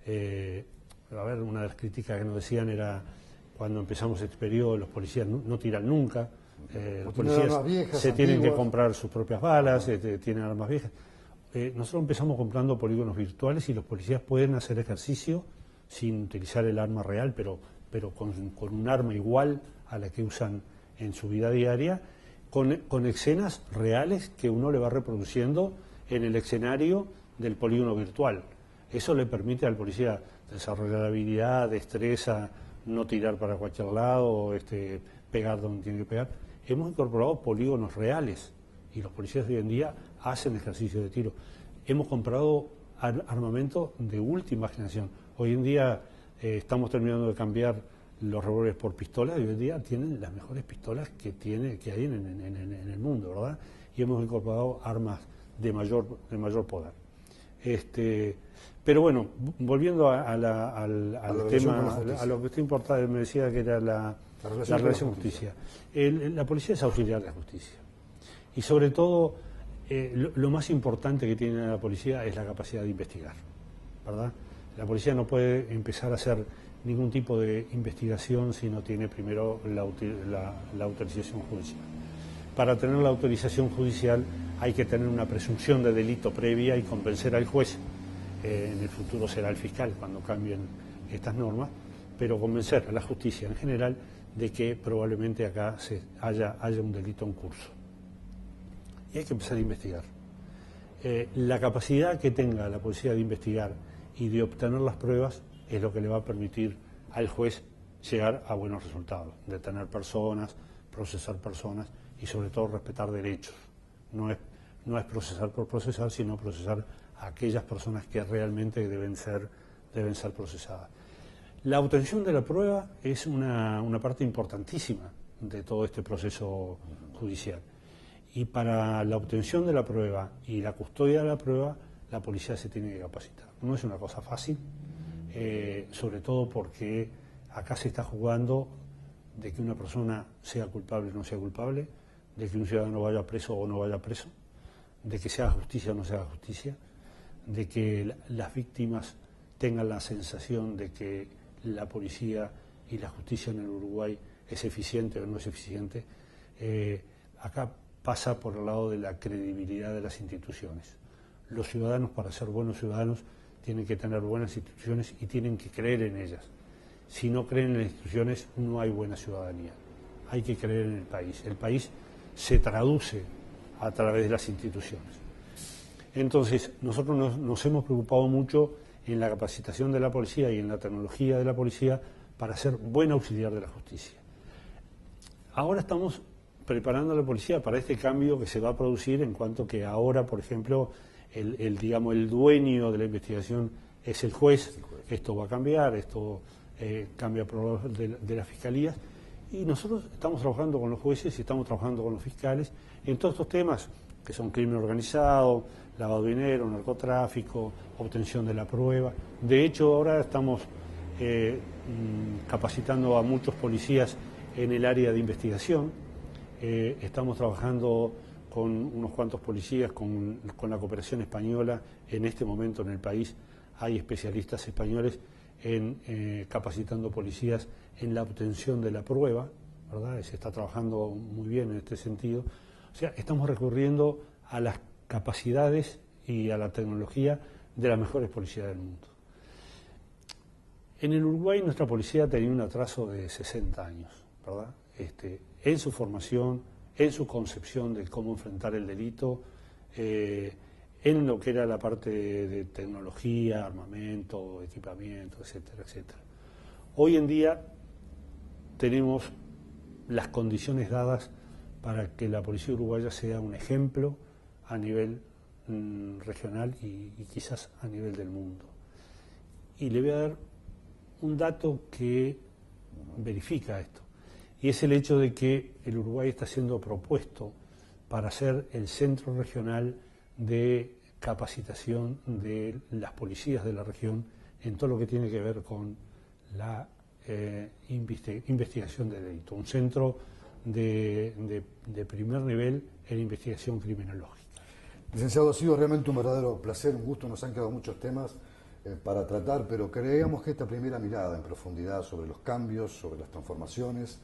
una de las críticas que nos decían era cuando empezamos este periodo los policías no tiran nunca, los policías viejas, tienen que comprar sus propias balas, tienen armas viejas. Nosotros empezamos comprando polígonos virtuales y los policías pueden hacer ejercicio sin utilizar el arma real, pero con un arma igual a la que usan en su vida diaria, con escenas reales que uno le va reproduciendo en el escenario del polígono virtual. Eso le permite al policía desarrollar habilidad, destreza, no tirar para cualquier lado, pegar donde tiene que pegar. Hemos incorporado polígonos reales y los policías de hoy en día hacen ejercicio de tiro. Hemos comprado armamento de última generación. Hoy en día estamos terminando de cambiar los revólveres por pistolas y hoy en día tienen las mejores pistolas que hay en el mundo, ¿verdad? Y hemos incorporado armas de mayor poder. Pero bueno, volviendo al tema, a lo que está importante, me decía que era la relación con justicia. La policía es auxiliar de la justicia. Y sobre todo, lo más importante que tiene la policía es la capacidad de investigar, ¿verdad? La policía no puede empezar a hacer ningún tipo de investigación si no tiene primero la autorización judicial. Para tener la autorización judicial hay que tener una presunción de delito previa y convencer al juez. En el futuro será el fiscal cuando cambien estas normas, pero convencer a la justicia en general de que probablemente acá haya un delito en curso. Y hay que empezar a investigar. La capacidad que tenga la policía de investigar y de obtener las pruebas es lo que le va a permitir al juez llegar a buenos resultados, detener personas, procesar personas y sobre todo respetar derechos. No es procesar por procesar, sino procesar a aquellas personas que realmente deben ser procesadas. La obtención de la prueba es una parte importantísima de todo este proceso judicial. Y para la obtención de la prueba y la custodia de la prueba, la policía se tiene que capacitar. No es una cosa fácil, sobre todo porque acá se está jugando de que una persona sea culpable o no sea culpable, de que un ciudadano vaya preso o no vaya preso, de que se haga justicia o no se haga justicia, de que las víctimas tengan la sensación de que la policía y la justicia en el Uruguay es eficiente o no es eficiente. Acá pasa por el lado de la credibilidad de las instituciones. Los ciudadanos, para ser buenos ciudadanos, tienen que tener buenas instituciones y tienen que creer en ellas. Si no creen en las instituciones, no hay buena ciudadanía. Hay que creer en el país. El país se traduce a través de las instituciones. Entonces, nosotros nos hemos preocupado mucho en la capacitación de la policía y en la tecnología de la policía para ser buen auxiliar de la justicia. Ahora estamos preparando a la policía para este cambio que se va a producir, en cuanto que ahora, por ejemplo, el dueño de la investigación es el juez. Esto va a cambiar, esto cambia por de las fiscalías, y nosotros estamos trabajando con los jueces y estamos trabajando con los fiscales en todos estos temas que son crimen organizado, lavado de dinero, narcotráfico, obtención de la prueba. De hecho, ahora estamos capacitando a muchos policías en el área de investigación. Estamos trabajando con unos cuantos policías, con la cooperación española. En este momento en el país hay especialistas españoles en capacitando policías en la obtención de la prueba, ¿verdad? Se está trabajando muy bien en este sentido. O sea, estamos recurriendo a las capacidades y a la tecnología de las mejores policías del mundo. En el Uruguay nuestra policía tenía un atraso de 60 años, ¿verdad? En su formación, en su concepción de cómo enfrentar el delito, en lo que era la parte de tecnología, armamento, equipamiento, etcétera, etcétera. Hoy en día tenemos las condiciones dadas para que la policía uruguaya sea un ejemplo a nivel regional y quizás a nivel del mundo. Y le voy a dar un dato que verifica esto, y es el hecho de que el Uruguay está siendo propuesto para ser el centro regional de capacitación de las policías de la región en todo lo que tiene que ver con la investigación de delito, un centro de primer nivel en investigación criminológica. Licenciado, ha sido realmente un verdadero placer, un gusto. Nos han quedado muchos temas para tratar, pero creíamos que esta primera mirada en profundidad sobre los cambios, sobre las transformaciones,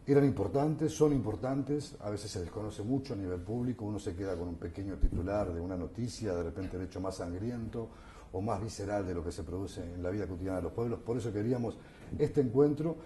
eran importantes, son importantes. A veces se desconoce mucho a nivel público, uno se queda con un pequeño titular de una noticia, de repente el hecho más sangriento o más visceral de lo que se produce en la vida cotidiana de los pueblos. Por eso queríamos este encuentro.